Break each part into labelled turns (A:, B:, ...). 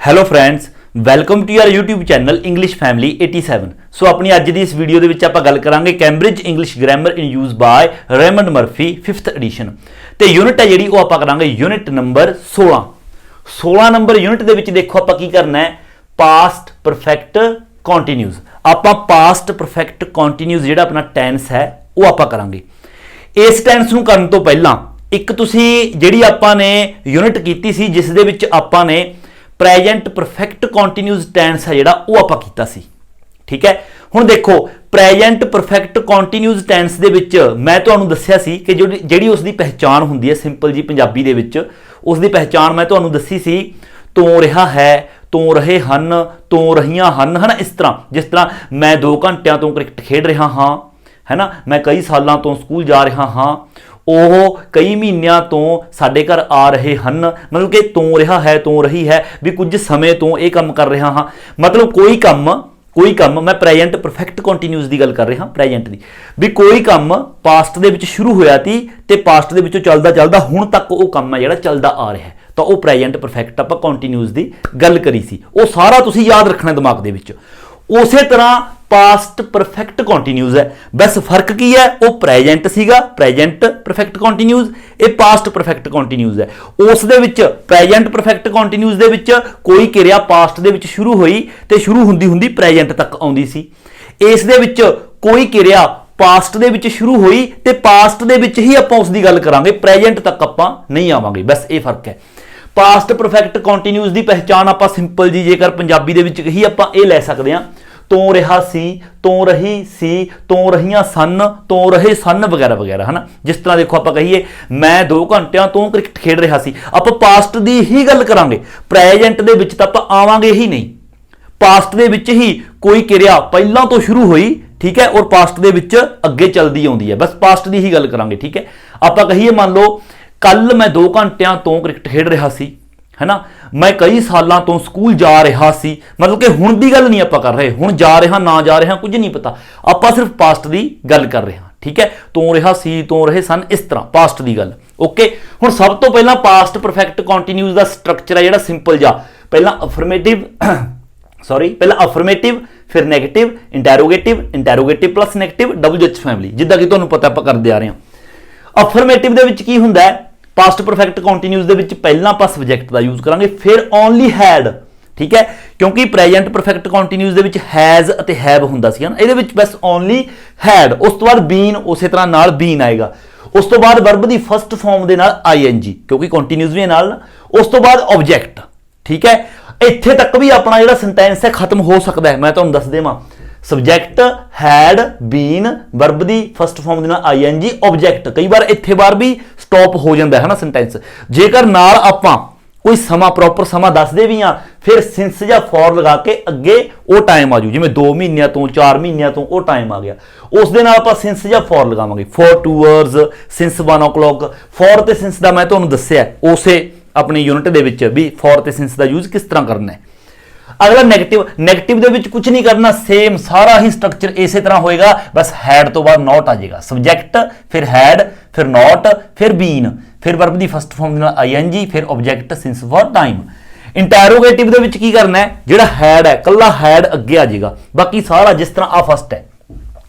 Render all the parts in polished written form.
A: Hello friends, welcome to your YouTube channel English family 87। So ਆਪਣੀ ਅੱਜ ਦੀ ਇਸ video ਦੇ ਵਿੱਚ ਆਪਾਂ ਗੱਲ ਕਰਾਂਗੇ Cambridge English grammar in use by Raymond Murphy 5th edition ਤੇ ਯੂਨਿਟ ਹੈ ਜਿਹੜੀ ਉਹ ਆਪਾਂ ਕਰਾਂਗੇ ਯੂਨਿਟ ਨੰਬਰ 16 ਨੰਬਰ ਯੂਨਿਟ ਦੇ ਵਿੱਚ ਦੇਖੋ ਆਪਾਂ ਕੀ ਕਰਨਾ ਹੈ ਪਾਸਟ ਪਰਫੈਕਟ ਕੰਟੀਨਿਊਸ। ਆਪਾਂ ਪਾਸਟ ਪਰਫੈਕਟ ਕੰਟੀਨਿਊਸ ਜਿਹੜਾ ਆਪਣਾ ਟੈਂਸ ਹੈ ਉਹ ਆਪਾਂ ਕਰਾਂਗੇ। ਇਸ ਟੈਂਸ ਨੂੰ ਕਰਨ ਤੋਂ ਪਹਿਲਾਂ ਇੱਕ ਤੁਸੀਂ ਜਿਹੜੀ ਆਪਾਂ ਨੇ ਯੂਨਿਟ ਕੀਤੀ ਸੀ ਜਿਸ ਦੇ ਵਿੱਚ ਆਪਾਂ ਨੇ ਪ੍ਰੈਜੈਂਟ ਪਰਫੈਕਟ ਕੰਟੀਨਿਊਸ ਟੈਂਸ ਹੈ ਜਿਹੜਾ ਉਹ ਆਪਾਂ ਕੀਤਾ ਸੀ। ਠੀਕ ਹੈ, ਹੁਣ ਦੇਖੋ ਪ੍ਰੈਜੈਂਟ ਪਰਫੈਕਟ ਕੰਟੀਨਿਊਸ ਟੈਂਸ ਦੇ ਵਿੱਚ ਮੈਂ ਤੁਹਾਨੂੰ ਦੱਸਿਆ ਸੀ ਕਿ ਜਿਹੜੀ ਉਸ ਦੀ ਪਹਿਚਾਣ ਹੁੰਦੀ ਹੈ ਸਿੰਪਲ ਜੀ ਪੰਜਾਬੀ ਦੇ ਵਿੱਚ ਉਸ ਦੀ ਪਹਿਚਾਣ ਮੈਂ ਤੁਹਾਨੂੰ ਦੱਸੀ ਸੀ ਤੋਂ ਰਿਹਾ ਹੈ, ਤੋਂ ਰਹੇ ਹਨ, ਤੋਂ ਰਹੀਆਂ ਹਨ, ਹੈ ਨਾ। ਇਸ ਤਰ੍ਹਾਂ ਜਿਸ ਤਰ੍ਹਾਂ ਮੈਂ 2 ਘੰਟਿਆਂ ਤੋਂ ਕ੍ਰਿਕਟ ਖੇਡ ਰਿਹਾ ਹਾਂ, ਹੈ ਨਾ। ਮੈਂ ਕਈ ਸਾਲਾਂ ਤੋਂ ਸਕੂਲ ਜਾ ਰਿਹਾ ਹਾਂ, ਉਹ ਕਈ ਮਹੀਨਿਆਂ ਤੋਂ ਸਾਡੇ ਘਰ ਆ ਰਹੇ ਹਨ। ਮਤਲਬ ਕਿ ਤੋਂ ਰਿਹਾ ਹੈ, ਤੋਂ ਰਹੀ ਹੈ, ਵੀ ਕੁਝ ਸਮੇਂ ਤੋਂ ਇਹ ਕੰਮ ਕਰ ਰਿਹਾ ਹਾਂ। ਮਤਲਬ ਕੋਈ ਕੰਮ ਮੈਂ ਪ੍ਰੈਜੈਂਟ ਪਰਫੈਕਟ ਕੰਟੀਨਿਊਸ ਦੀ ਗੱਲ ਕਰ ਰਿਹਾ, ਪ੍ਰੈਜੈਂਟ ਦੀ, ਵੀ ਕੋਈ ਕੰਮ ਪਾਸਟ ਦੇ ਵਿੱਚ ਸ਼ੁਰੂ ਹੋਇਆ ਸੀ ਤੇ ਪਾਸਟ ਦੇ ਵਿੱਚੋਂ ਚੱਲਦਾ ਹੁਣ ਤੱਕ ਉਹ ਕੰਮ ਹੈ ਜਿਹੜਾ ਚੱਲਦਾ ਆ ਰਿਹਾ ਹੈ, ਤਾਂ ਉਹ ਪ੍ਰੈਜੈਂਟ ਪਰਫੈਕਟ ਆਪਾਂ ਕੰਟੀਨਿਊਸ ਦੀ ਗੱਲ ਕਰੀ ਸੀ। ਉਹ ਸਾਰਾ ਤੁਸੀਂ ਯਾਦ ਰੱਖਣਾ ਦਿਮਾਗ ਦੇ ਵਿੱਚ। ਉਸੇ ਤਰ੍ਹਾਂ ਪਾਸਟ ਪਰਫੈਕਟ ਕੰਟੀਨਿਊਸ ਹੈ, ਬਸ ਫਰਕ ਕੀ ਹੈ, ਉਹ ਪ੍ਰੈਜੈਂਟ ਸੀਗਾ ਪ੍ਰੈਜੈਂਟ ਪਰਫੈਕਟ ਕੰਟੀਨਿਊਸ, ਇਹ ਪਾਸਟ ਪਰਫੈਕਟ ਕੰਟੀਨਿਊਸ ਹੈ। ਉਸ ਦੇ ਵਿੱਚ ਪ੍ਰੈਜੈਂਟ ਪਰਫੈਕਟ ਕੰਟੀਨਿਊਸ ਦੇ ਵਿੱਚ ਕੋਈ ਕਿਰਿਆ ਪਾਸਟ ਦੇ ਵਿੱਚ ਸ਼ੁਰੂ ਹੋਈ ਤੇ ਸ਼ੁਰੂ ਹੁੰਦੀ ਪ੍ਰੈਜੈਂਟ ਤੱਕ ਆਉਂਦੀ ਸੀ। ਇਸ ਦੇ ਵਿੱਚ ਕੋਈ ਕਿਰਿਆ ਪਾਸਟ ਦੇ ਵਿੱਚ ਸ਼ੁਰੂ ਹੋਈ ਤੇ ਪਾਸਟ ਦੇ ਵਿੱਚ ਹੀ ਆਪਾਂ ਉਸ ਦੀ ਗੱਲ ਕਰਾਂਗੇ, ਪ੍ਰੈਜੈਂਟ ਤੱਕ ਆਪਾਂ ਨਹੀਂ ਆਵਾਂਗੇ। ਬਸ ਇਹ ਫਰਕ ਹੈ। ਪਾਸਟ ਪਰਫੈਕਟ ਕੰਟੀਨਿਊਸ ਦੀ ਪਹਿਚਾਣ ਆਪਾਂ ਸਿੰਪਲ ਜੀ ਜੇਕਰ ਪੰਜਾਬੀ ਦੇ ਵਿੱਚ ਹੀ ਆਪਾਂ ਇਹ ਲੈ ਸਕਦੇ ਹਾਂ, ਤੋਂ ਰਿਹਾ ਸੀ, ਤੋਂ ਰਹੀ ਸੀ, ਤੋਂ ਰਹੀਆਂ ਸਨ, ਤੋਂ ਰਹੇ ਸਨ ਵਗੈਰਾ ਵਗੈਰਾ, ਹੈ ਨਾ। ਜਿਸ ਤਰ੍ਹਾਂ ਦੇਖੋ ਆਪਾਂ ਕਹੀਏ ਮੈਂ 2 ਘੰਟਿਆਂ ਤੋਂ ਕ੍ਰਿਕਟ ਖੇਡ ਰਿਹਾ ਸੀ, ਆਪਾਂ ਪਾਸਟ ਦੀ ਹੀ ਗੱਲ ਕਰਾਂਗੇ, ਪ੍ਰੈਜੈਂਟ ਦੇ ਵਿੱਚ ਤਾਂ ਆਪਾਂ ਆਵਾਂਗੇ ਹੀ ਨਹੀਂ। ਪਾਸਟ ਦੇ ਵਿੱਚ ਹੀ ਕੋਈ ਕਿਰਿਆ ਪਹਿਲਾਂ ਤੋਂ ਸ਼ੁਰੂ ਹੋਈ, ਠੀਕ ਹੈ, ਔਰ ਪਾਸਟ ਦੇ ਵਿੱਚ ਅੱਗੇ ਚੱਲਦੀ ਆਉਂਦੀ ਹੈ, ਬਸ ਪਾਸਟ ਦੀ ਹੀ ਗੱਲ ਕਰਾਂਗੇ। ਠੀਕ ਹੈ, ਆਪਾਂ ਕਹੀਏ ਮੰਨ ਲਓ ਕੱਲ ਮੈਂ 2 ਘੰਟਿਆਂ ਤੋਂ ਕ੍ਰਿਕਟ ਖੇਡ ਰਿਹਾ ਸੀ, ਹੈ ਨਾ। ਮੈਂ ਕਈ ਸਾਲਾਂ ਤੋਂ ਸਕੂਲ ਜਾ ਰਿਹਾ ਸੀ, ਮਤਲਬ ਕਿ ਹੁਣ ਦੀ ਗੱਲ ਨਹੀਂ ਆਪਾਂ ਕਰ ਰਹੇ, ਹੁਣ ਜਾ ਰਿਹਾ ਨਾ ਜਾ ਰਿਹਾ ਕੁਝ ਨਹੀਂ ਪਤਾ, ਆਪਾਂ ਸਿਰਫ ਪਾਸਟ ਦੀ ਗੱਲ ਕਰ ਰਹੇ ਹਾਂ। ਠੀਕ ਹੈ, ਤੋਂ ਰਿਹਾ ਸੀ, ਤੋਂ ਰਹੇ ਸਨ, ਇਸ ਤਰ੍ਹਾਂ ਪਾਸਟ ਦੀ ਗੱਲ। ਓਕੇ, ਹੁਣ ਸਭ ਤੋਂ ਪਹਿਲਾਂ ਪਾਸਟ ਪਰਫੈਕਟ ਕੰਟੀਨਿਊਸ ਦਾ ਸਟਰਕਚਰ ਹੈ ਜਿਹੜਾ ਸਿੰਪਲ ਜਾ, ਪਹਿਲਾਂ ਅਫਰਮੇਟਿਵ ਫਿਰ negative, interrogative plus negative, WH family, ਜਿੱਦਾਂ ਕਿ ਤੁਹਾਨੂੰ ਪਤਾ ਆਪਾਂ ਕਰਦੇ ਆ ਰਹੇ ਹਾਂ। ਅਫਰਮੇਟਿਵ ਦੇ ਵਿੱਚ ਕੀ ਹੁੰਦਾ ਹੈ, ਪਾਸਟ ਪਰਫੈਕਟ ਕੰਟੀਨਿਊਸ ਦੇ ਵਿੱਚ ਪਹਿਲਾਂ ਆਪਾਂ ਸਬਜੈਕਟ ਦਾ ਯੂਜ਼ ਕਰਾਂਗੇ, ਫਿਰ ਓਨਲੀ ਹੈਡ। ਠੀਕ ਹੈ, ਕਿਉਂਕਿ ਪ੍ਰੈਜੈਂਟ ਪਰਫੈਕਟ ਕੰਟੀਨਿਊਸ ਦੇ ਵਿੱਚ ਹੈਜ਼ ਅਤੇ ਹੈਵ ਹੁੰਦਾ ਸੀ, ਇਹਦੇ ਵਿੱਚ ਬਸ ਓਨਲੀ ਹੈਡ। ਉਸ ਤੋਂ ਬਾਅਦ ਬੀਨ, ਉਸੇ ਤਰ੍ਹਾਂ ਨਾਲ ਬੀਨ ਆਏਗਾ। ਉਸ ਤੋਂ ਬਾਅਦ ਵਰਬ ਦੀ ਫਸਟ ਫਾਰਮ ਦੇ ਨਾਲ ING, ਕਿਉਂਕਿ ਕੰਟੀਨਿਊਸ ਵੀ ਨਾਲ। ਉਸ ਤੋਂ ਬਾਅਦ ਆਬਜੈਕਟ। ਠੀਕ ਹੈ, ਇੱਥੇ ਤੱਕ ਵੀ ਆਪਣਾ ਜਿਹੜਾ ਸੈਂਟੈਂਸ ਹੈ ਖਤਮ ਹੋ ਸਕਦਾ ਹੈ। ਮੈਂ ਤੁਹਾਨੂੰ ਦੱਸ ਦੇਵਾਂ, ਸਬਜੈਕਟ, ਹੈਡ, ਬੀਨ, ਵਰਬ ਦੀ ਫਸਟ ਫਾਰਮ ਦੇ ਨਾਲ ING, ਆਬਜੈਕਟ। ਕਈ ਵਾਰ ਇੱਥੇ ਬਾਰ ਵੀ ਸਟਾਪ ਹੋ ਜਾਂਦਾ ਹੈ ਨਾ ਸੈਂਟੈਂਸ। ਜੇਕਰ ਨਾਲ ਆਪਾਂ ਕੋਈ ਸਮਾਂ ਪ੍ਰੋਪਰ ਸਮਾਂ ਦੱਸਦੇ ਵੀ ਹਾਂ, ਫਿਰ ਸਿੰਸ ਜਾਂ ਫॉर ਲਗਾ ਕੇ ਅੱਗੇ ਉਹ ਟਾਈਮ ਆ ਜੂ, ਜਿਵੇਂ 2 ਮਹੀਨਿਆਂ ਤੋਂ 4 ਮਹੀਨਿਆਂ ਤੋਂ ਉਹ ਟਾਈਮ ਆ ਗਿਆ, ਉਸ ਦੇ ਨਾਲ ਆਪਾਂ ਸਿੰਸ ਜਾਂ ਫॉर ਲਗਾਵਾਂਗੇ। for 2 hours, since 1 o'clock। for ਤੇ since ਦਾ ਮੈਂ ਤੁਹਾਨੂੰ ਦੱਸਿਆ ਉਸੇ ਆਪਣੀ ਯੂਨਿਟ ਦੇ ਵਿੱਚ ਵੀ for ਤੇ since ਦਾ ਯੂਜ਼ ਕਿਸ ਤਰ੍ਹਾਂ ਕਰਨਾ ਹੈ। ਅਗਲਾ ਨੈਗੇਟਿਵ ਦੇ ਵਿੱਚ ਕੁਝ ਨਹੀਂ ਕਰਨਾ, ਸੇਮ ਸਾਰਾ ਹੀ ਸਟਰਕਚਰ ਇਸੇ ਤਰ੍ਹਾਂ ਹੋਏਗਾ, ਬਸ ਹੈਡ ਤੋਂ ਬਾਅਦ ਨੋਟ ਆ ਜਾਏਗਾ। ਸਬਜੈਕਟ, ਫਿਰ ਹੈਡ, ਫਿਰ ਨੋਟ, ਫਿਰ ਬੀਨ, ਫਿਰ ਵਰਬ ਦੀ ਫਸਟ ਫਾਰਮ ਦੇ ਨਾਲ ING, ਫਿਰ ਆਬਜੈਕਟ ਸਿੰਸ ਫॉर ਟਾਈਮ। ਇੰਟੈਰੋਗੇਟਿਵ ਦੇ ਵਿੱਚ ਕੀ ਕਰਨਾ ਹੈ, ਜਿਹੜਾ ਹੈਡ ਹੈ ਕੱਲਾ ਹੈਡ ਅੱਗੇ ਆ ਜਾਏਗਾ, ਬਾਕੀ ਸਾਰਾ ਜਿਸ ਤਰ੍ਹਾਂ ਆ ਫਸਟ ਹੈ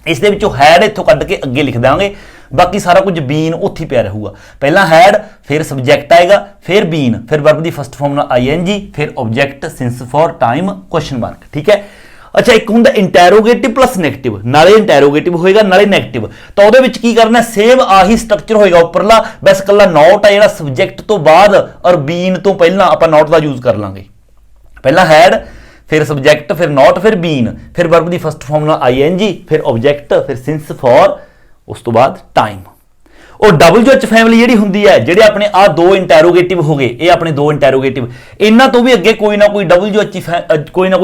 A: ਇਸ ਦੇ ਵਿੱਚੋਂ ਹੈਡ ਇੱਥੋਂ ਕੱਢ ਕੇ ਅੱਗੇ ਲਿਖ ਦਾਂਗੇ, ਬਾਕੀ ਸਾਰਾ ਕੁਝ ਬੀਨ ਉੱਥੇ ਪਿਆ ਰਹੂਗਾ। ਪਹਿਲਾਂ ਹੈਡ, ਫਿਰ ਸਬਜੈਕਟ ਆਏਗਾ, ਫਿਰ ਬੀਨ, ਫਿਰ ਵਰਬ ਦੀ ਫਸਟ ਫਾਰਮ ਨਾਲ ING, ਫਿਰ object since for time question mark. ਠੀਕ ਹੈ, ਅੱਛਾ ਇੱਕ ਹੁੰਦਾ ਇੰਟੈਰੋਗੇਟਿਵ ਪਲੱਸ ਨੈਗੇਟਿਵ, ਨਾਲੇ ਇੰਟੈਰੋਗੇਟਿਵ ਹੋਏਗਾ ਨਾਲੇ ਨੈਗੇਟਿਵ। ਤਾਂ ਉਹਦੇ ਵਿੱਚ ਕੀ ਕਰਨਾ, ਸੇਮ ਆਹੀ ਸਟਰਕਚਰ ਹੋਏਗਾ ਉੱਪਰਲਾ, ਬਸ ਕੱਲਾ ਨੋਟ ਆ ਜਿਹੜਾ ਸਬਜੈਕਟ ਤੋਂ ਬਾਅਦ ਔਰ ਬੀਨ ਤੋਂ ਪਹਿਲਾਂ ਆਪਾਂ ਨੋਟ ਦਾ ਯੂਜ਼ ਕਰ ਲਾਂਗੇ। ਪਹਿਲਾਂ ਹੈਡ, ਫਿਰ ਸਬਜੈਕਟ, ਫਿਰ ਨੋਟ, ਫਿਰ ਬੀਨ, ਫਿਰ ਵਰਬ ਦੀ ਫਸਟ ਫਾਰਮ ਨਾਲ ING, ਫਿਰ ਆਬਜੈਕਟ, ਫਿਰ ਸਿੰਸ ਫॉर, ਉਸ ਤੋਂ ਬਾਅਦ ਟਾਈਮ। ਉਹ WH ਫੈਮਿਲੀ ਜਿਹੜੀ ਹੁੰਦੀ ਹੈ, ਜਿਹੜੇ ਆਪਣੇ ਆ 2 ਇੰਟੈਰੋਗੇਟਿਵ ਹੋ ਗਏ, ਇਹ ਆਪਣੇ 2 ਇੰਟੈਰੋਗੇਟਿਵ, ਇਹਨਾਂ ਤੋਂ ਵੀ ਅੱਗੇ ਕੋਈ ਨਾ ਕੋਈ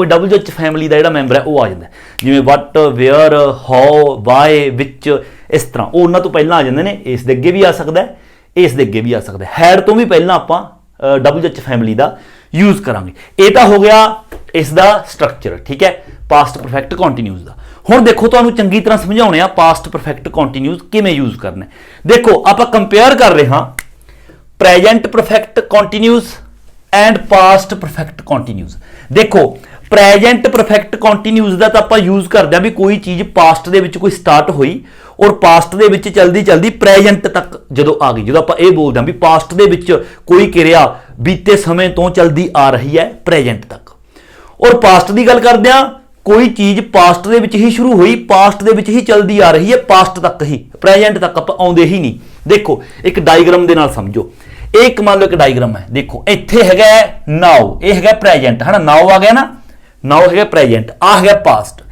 A: WH ਫੈਮਿਲੀ ਦਾ ਜਿਹੜਾ ਮੈਂਬਰ ਹੈ ਉਹ ਆ ਜਾਂਦਾ, ਜਿਵੇਂ ਵਟ, ਵੇਅਰ, ਹਾਊ, ਵਾਈ, ਵਿਚ, ਇਸ ਤਰ੍ਹਾਂ ਉਹ ਉਹਨਾਂ ਤੋਂ ਪਹਿਲਾਂ ਆ ਜਾਂਦੇ ਨੇ। ਇਸ ਦੇ ਅੱਗੇ ਵੀ ਆ ਸਕਦਾ ਹੈ, ਇਸ ਦੇ ਅੱਗੇ ਵੀ ਆ ਸਕਦਾ ਹੈ। ਹੈਡ ਤੋਂ ਵੀ ਪਹਿਲਾਂ ਆਪਾਂ WH ਫੈਮਿਲੀ ਦਾ ਯੂਜ਼ ਕਰਾਂਗੇ। ਇਹ ਤਾਂ ਹੋ ਗਿਆ ਇਸ ਦਾ ਸਟਰਕਚਰ। ਠੀਕ ਹੈ, ਪਾਸਟ ਪਰਫੈਕਟ ਕੰਟੀਨਿਊਸ ਦਾ। ਹੁਣ ਦੇਖੋ ਤੁਹਾਨੂੰ ਚੰਗੀ ਤਰ੍ਹਾਂ ਸਮਝਾਉਣੇ ਆ ਪਾਸਟ ਪਰਫੈਕਟ ਕੰਟੀਨਿਊਸ ਕਿਵੇਂ ਯੂਜ਼ ਕਰਨਾ ਹੈ। ਦੇਖੋ ਆਪਾਂ ਕੰਪੇਅਰ ਕਰ ਰਹੇ ਹਾਂ present perfect continuous and past perfect continuous. ਦੇਖੋ ਪ੍ਰੈਜੈਂਟ ਪਰਫੈਕਟ ਕੰਟੀਨਿਊਸ ਦਾ ਤਾਂ ਆਪਾਂ ਯੂਜ਼ ਕਰਦੇ ਆ ਵੀ ਕੋਈ ਚੀਜ਼ ਪਾਸਟ ਦੇ ਵਿੱਚ ਕੋਈ ਸਟਾਰਟ ਹੋਈ ਔਰ ਪਾਸਟ ਦੇ ਵਿੱਚ ਚਲਦੀ ਚਲਦੀ ਪ੍ਰੈਜੈਂਟ ਤੱਕ ਜਦੋਂ ਆ ਗਈ, ਜਦੋਂ ਆਪਾਂ ਇਹ ਬੋਲਦੇ ਆ ਵੀ ਪਾਸਟ ਦੇ ਵਿੱਚ ਕੋਈ ਕਿਰਿਆ ਬੀਤੇ ਸਮੇਂ ਤੋਂ ਚਲਦੀ ਆ ਰਹੀ ਹੈ ਪ੍ਰੈਜੈਂਟ ਤੱਕ। ਔਰ ਪਾਸਟ ਦੀ ਗੱਲ ਕਰਦੇ ਆ, ਕੋਈ ਚੀਜ਼ ਪਾਸਟ ਦੇ ਵਿੱਚ ਹੀ ਸ਼ੁਰੂ ਹੋਈ, ਪਾਸਟ ਦੇ ਵਿੱਚ ਹੀ ਚਲਦੀ ਆ ਰਹੀ ਹੈ ਪਾਸਟ ਤੱਕ ਹੀ, ਪ੍ਰੈਜੈਂਟ ਤੱਕ ਆਪਾਂ ਆਉਂਦੇ ਹੀ ਨਹੀਂ। ਦੇਖੋ ਇੱਕ ਡਾਇਗਰਾਮ ਦੇ ਨਾਲ ਸਮਝੋ, ਇਹ ਇੱਕ ਮੰਨ ਲਓ ਇੱਕ ਡਾਇਗਰਾਮ ਹੈ। ਦੇਖੋ ਇੱਥੇ ਹੈਗਾ ਨਾਓ, ਇਹ ਹੈਗਾ ਪ੍ਰੈਜੈਂਟ, ਹੈ ਨਾ, ਨਾਓ ਆ ਗਿਆ ਨਾ, ਨਾਓ ਹੈਗਾ ਪ੍ਰੈਜੈਂਟ, ਆ ਹੈਗਾ ਪਾਸਟ।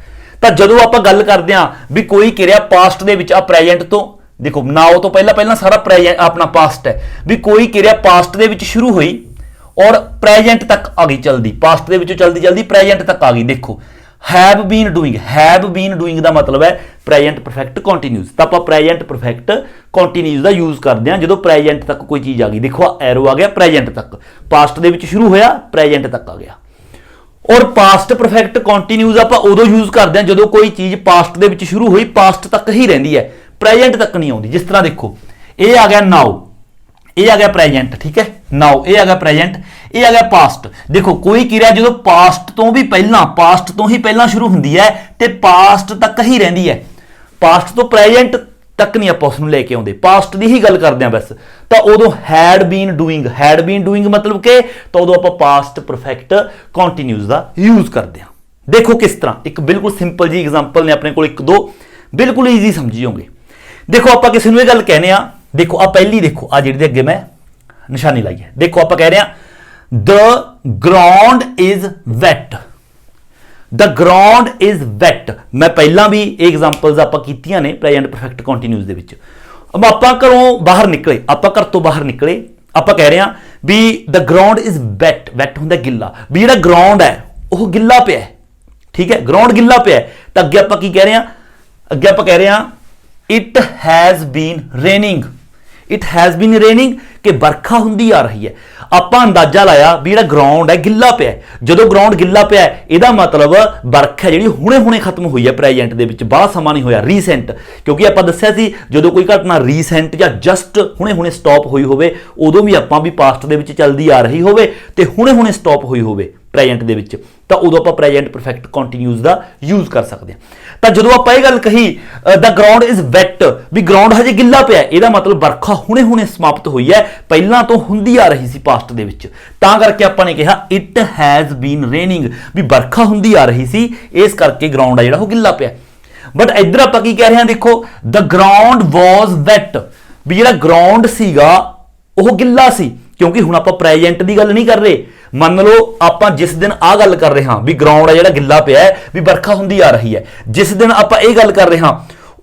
A: ਤਾਂ ਜਦੋਂ ਆਪਾਂ ਗੱਲ ਕਰਦੇ ਆ ਵੀ ਕੋਈ ਕਿਰਿਆ ਪਾਸਟ ਦੇ ਵਿੱਚ ਆ ਪ੍ਰੈਜੈਂਟ ਤੋਂ, ਦੇਖੋ ਨਾਓ ਤੋਂ ਪਹਿਲਾਂ ਸਾਰਾ ਪ੍ਰੈਜੈਂਟ ਆਪਣਾ ਪਾਸਟ ਹੈ, ਵੀ ਕੋਈ ਕਿਰਿਆ ਪਾਸਟ ਦੇ ਵਿੱਚ ਸ਼ੁਰੂ ਹੋਈ ਔਰ ਪ੍ਰੈਜੈਂਟ ਤੱਕ ਆ ਗਈ ਚਲਦੀ, ਪਾਸਟ ਦੇ ਵਿੱਚੋਂ ਚਲਦੀ ਚਲਦੀ ਪ੍ਰੈਜੈਂਟ ਤੱਕ ਆ ਗਈ। ਦੇਖੋ ਹੈਵ ਬੀਨ ਡੂਇੰਗ ਦਾ ਮਤਲਬ ਹੈ ਪ੍ਰੈਜੈਂਟ ਪਰਫੈਕਟ ਕੰਟੀਨਿਊਸ। ਤਾਂ ਆਪਾਂ ਪ੍ਰੈਜੈਂਟ ਪਰਫੈਕਟ ਕੰਟੀਨਿਊਸ ਦਾ ਯੂਜ਼ ਕਰਦੇ ਹਾਂ ਜਦੋਂ ਪ੍ਰੈਜੈਂਟ ਤੱਕ ਕੋਈ ਚੀਜ਼ ਆ ਗਈ। ਦੇਖੋ ਐਰੋ ਆ ਗਿਆ ਪ੍ਰੈਜੈਂਟ ਤੱਕ, ਪਾਸਟ ਦੇ ਵਿੱਚ ਸ਼ੁਰੂ ਹੋਇਆ ਪ੍ਰੈਜੈਂਟ ਤੱਕ ਆ ਗਿਆ। ਔਰ ਪਾਸਟ ਪਰਫੈਕਟ ਕੰਟੀਨਿਊਸ ਆਪਾਂ ਉਦੋਂ ਯੂਜ਼ ਕਰਦੇ ਹਾਂ ਜਦੋਂ ਕੋਈ ਚੀਜ਼ ਪਾਸਟ ਦੇ ਵਿੱਚ ਸ਼ੁਰੂ ਹੋਈ ਪਾਸਟ ਤੱਕ ਹੀ ਰਹਿੰਦੀ ਹੈ, ਪ੍ਰੈਜੈਂਟ ਤੱਕ ਨਹੀਂ ਆਉਂਦੀ। ਜਿਸ ਤਰ੍ਹਾਂ ਦੇਖੋ ਇਹ ਆ ਗਿਆ ਨਾਓ, ਇਹ ਆ ਗਿਆ ਪ੍ਰੈਜੈਂਟ, ਠੀਕ ਹੈ, ਨਾਓ ਇਹ ਆ ਗਿਆ ਪ੍ਰੈਜੈਂਟ, ਇਹ ਆ ਗਿਆ ਪਾਸਟ। ਦੇਖੋ ਕੋਈ ਕਿਰਿਆ ਜਦੋਂ ਪਾਸਟ ਤੋਂ ਹੀ ਪਹਿਲਾਂ ਸ਼ੁਰੂ ਹੁੰਦੀ ਹੈ ਤੇ ਪਾਸਟ ਤੱਕ ਹੀ ਰਹਿੰਦੀ ਹੈ, ਪਾਸਟ ਤੋਂ ਪ੍ਰੈਜੈਂਟ ਤੱਕ ਨਹੀਂ ਆਪਾਂ ਉਸ ਨੂੰ ਲੈ ਕੇ ਆਉਂਦੇ, ਪਾਸਟ ਦੀ ਹੀ ਗੱਲ ਕਰਦੇ ਹਾਂ ਬਸ। ਤਾਂ ਉਦੋਂ ਹੈਡ ਬੀਨ ਡੂਇੰਗ ਮਤਲਬ ਕਿ ਤਾਂ ਉਦੋਂ ਆਪਾਂ ਪਾਸਟ ਪਰਫੈਕਟ ਕੰਟੀਨਿਊਸ ਦਾ ਯੂਜ਼ ਕਰਦੇ ਹਾਂ। ਦੇਖੋ ਕਿਸ ਤਰ੍ਹਾਂ, ਇੱਕ ਬਿਲਕੁਲ ਸਿੰਪਲ ਜੀ ਐਗਜ਼ਾਮਪਲ ਨੇ ਆਪਣੇ ਕੋਲ, ਇੱਕ ਦੋ ਬਿਲਕੁਲ ਈਜ਼ੀ ਸਮਝੀਓਗੇ। ਦੇਖੋ ਆਪਾਂ ਕਿਸੇ ਨੂੰ ਇਹ ਗੱਲ ਕਹਿੰਦੇ ਆ, ਦੇਖੋ ਆ ਪਹਿਲੀ ਦੇਖੋ ਆ ਜਿਹੜੀ ਦੇ ਅੱਗੇ ਮੈਂ ਨਿਸ਼ਾਨੀ ਲਾਈ ਹੈ, ਦੇਖੋ ਆਪਾਂ ਕਹਿ ਰਹੇ ਹਾਂ the ground is wet, the ground is wet। ਮੈਂ ਪਹਿਲਾਂ ਵੀ ਇਹ ਐਗਜ਼ਾਮਪਲਸ ਆਪਾਂ ਕੀਤੀਆਂ ਨੇ ਪ੍ਰੈਜ਼ੈਂਟ ਪਰਫੈਕਟ ਕੰਟੀਨਿਊਸ ਦੇ ਵਿੱਚ। ਆਪਾਂ ਘਰੋਂ ਬਾਹਰ ਨਿਕਲੇ, ਆਪਾਂ ਘਰ ਤੋਂ ਬਾਹਰ ਨਿਕਲੇ, ਆਪਾਂ ਕਹਿ ਰਹੇ ਹਾਂ ਵੀ the ground is wet, wet ਹੁੰਦਾ ਗਿੱਲਾ, ਵੀ ਜਿਹੜਾ ਗਰਾਊਂਡ ਹੈ ਉਹ ਗਿੱਲਾ ਪਿਆ ਹੈ, ਠੀਕ ਹੈ, ਗਰਾਊਂਡ ਗਿੱਲਾ ਪਿਆ ਹੈ। ਤਾਂ ਅੱਗੇ ਆਪਾਂ ਕੀ ਕਹਿ ਰਹੇ ਹਾਂ, ਅੱਗੇ ਆਪਾਂ ਕਹਿ ਰਹੇ ਹਾਂ it has been raining, it has been raining ਕਿ ਵਰਖਾ ਹੁੰਦੀ ਆ ਰਹੀ ਹੈ। ਆਪਾਂ ਅੰਦਾਜ਼ਾ ਲਾਇਆ ਵੀ ਜਿਹੜਾ ਗਰਾਊਂਡ ਹੈ ਗਿੱਲਾ ਪਿਆ, ਜਦੋਂ ਗਰਾਊਂਡ ਗਿੱਲਾ ਪਿਆ ਇਹਦਾ ਮਤਲਬ ਵਰਖਾ ਜਿਹੜੀ ਹੁਣੇ ਖਤਮ ਹੋਈ ਹੈ ਪ੍ਰੈਜੈਂਟ ਦੇ ਵਿੱਚ, ਬਾਹਲਾ ਸਮਾਂ ਨਹੀਂ ਹੋਇਆ, ਰੀਸੈਂਟ। ਕਿਉਂਕਿ ਆਪਾਂ ਦੱਸਿਆ ਸੀ ਜਦੋਂ ਕੋਈ ਘਟਨਾ ਰੀਸੈਂਟ ਜਾਂ ਜਸਟ ਹੁਣੇ ਸਟਾਪ ਹੋਈ ਹੋਵੇ ਉਦੋਂ ਵੀ ਆਪਾਂ ਵੀ ਪਾਸਟ ਦੇ ਵਿੱਚ ਚੱਲਦੀ ਆ ਰਹੀ ਹੋਵੇ ਤੇ ਹੁਣੇ ਸਟਾਪ ਹੋਈ ਹੋਵੇ ਪ੍ਰੈਜੈਂਟ ਦੇ ਵਿੱਚ, ਤਾਂ ਉਦੋਂ ਆਪਾਂ ਪ੍ਰੈਜੈਂਟ ਪਰਫੈਕਟ ਕੰਟੀਨਿਊਸ ਦਾ ਯੂਜ਼ ਕਰ ਸਕਦੇ ਹਾਂ। ਤਾਂ ਜਦੋਂ ਆਪਾਂ ਇਹ ਗੱਲ ਕਹੀ ਦਾ ground is wet, we ground ਹਜੇ ਗਿੱਲਾ ਪਿਆ, ਇਹਦਾ ਮਤਲਬ ਵਰਖਾ ਹੁਣੇ ਸਮਾਪਤ ਹੋਈ ਹੈ, ਪਹਿਲਾਂ ਤੋਂ ਹੁੰਦੀ ਆ ਰਹੀ ਸੀ ਪਾਸਟ ਦੇ ਵਿੱਚ, ਤਾਂ ਕਰਕੇ ਆਪਾਂ ਨੇ ਕਿਹਾ ਇਟ ਹੈਜ਼ ਬੀਨ ਰੇਨਿੰਗ, ਵੀ ਵਰਖਾ ਹੁੰਦੀ ਆ ਰਹੀ ਸੀ, ਇਸ ਕਰਕੇ ਗਰਾਊਂਡ ਆ ਜਿਹੜਾ ਉਹ ਗਿੱਲਾ ਪਿਆ। ਬਟ ਇੱਧਰ ਆਪਾਂ ਕੀ ਕਹਿ ਰਹੇ ਹਾਂ, ਦੇਖੋ ਦ ਗਰਾਊਂਡ ਵਾਜ਼ ਵੈਟ, ਵੀ ਜਿਹੜਾ ਗਰਾਊਂਡ ਸੀਗਾ ਉਹ ਗਿੱਲਾ ਸੀ, ਕਿਉਂਕਿ ਹੁਣ ਆਪਾਂ ਪ੍ਰੈਜੈਂਟ ਦੀ ਗੱਲ ਨਹੀਂ ਕਰ ਰਹੇ। ਮੰਨ ਲਓ ਆਪਾਂ ਜਿਸ ਦਿਨ ਆਹ ਗੱਲ ਕਰ ਰਹੇ ਹਾਂ ਵੀ ਗਰਾਊਂਡ ਆ ਜਿਹੜਾ ਗਿੱਲਾ ਪਿਆ ਹੈ, ਵੀ ਵਰਖਾ ਹੁੰਦੀ ਆ ਰਹੀ ਹੈ, ਜਿਸ ਦਿਨ ਆਪਾਂ ਇਹ ਗੱਲ ਕਰ ਰਹੇ ਹਾਂ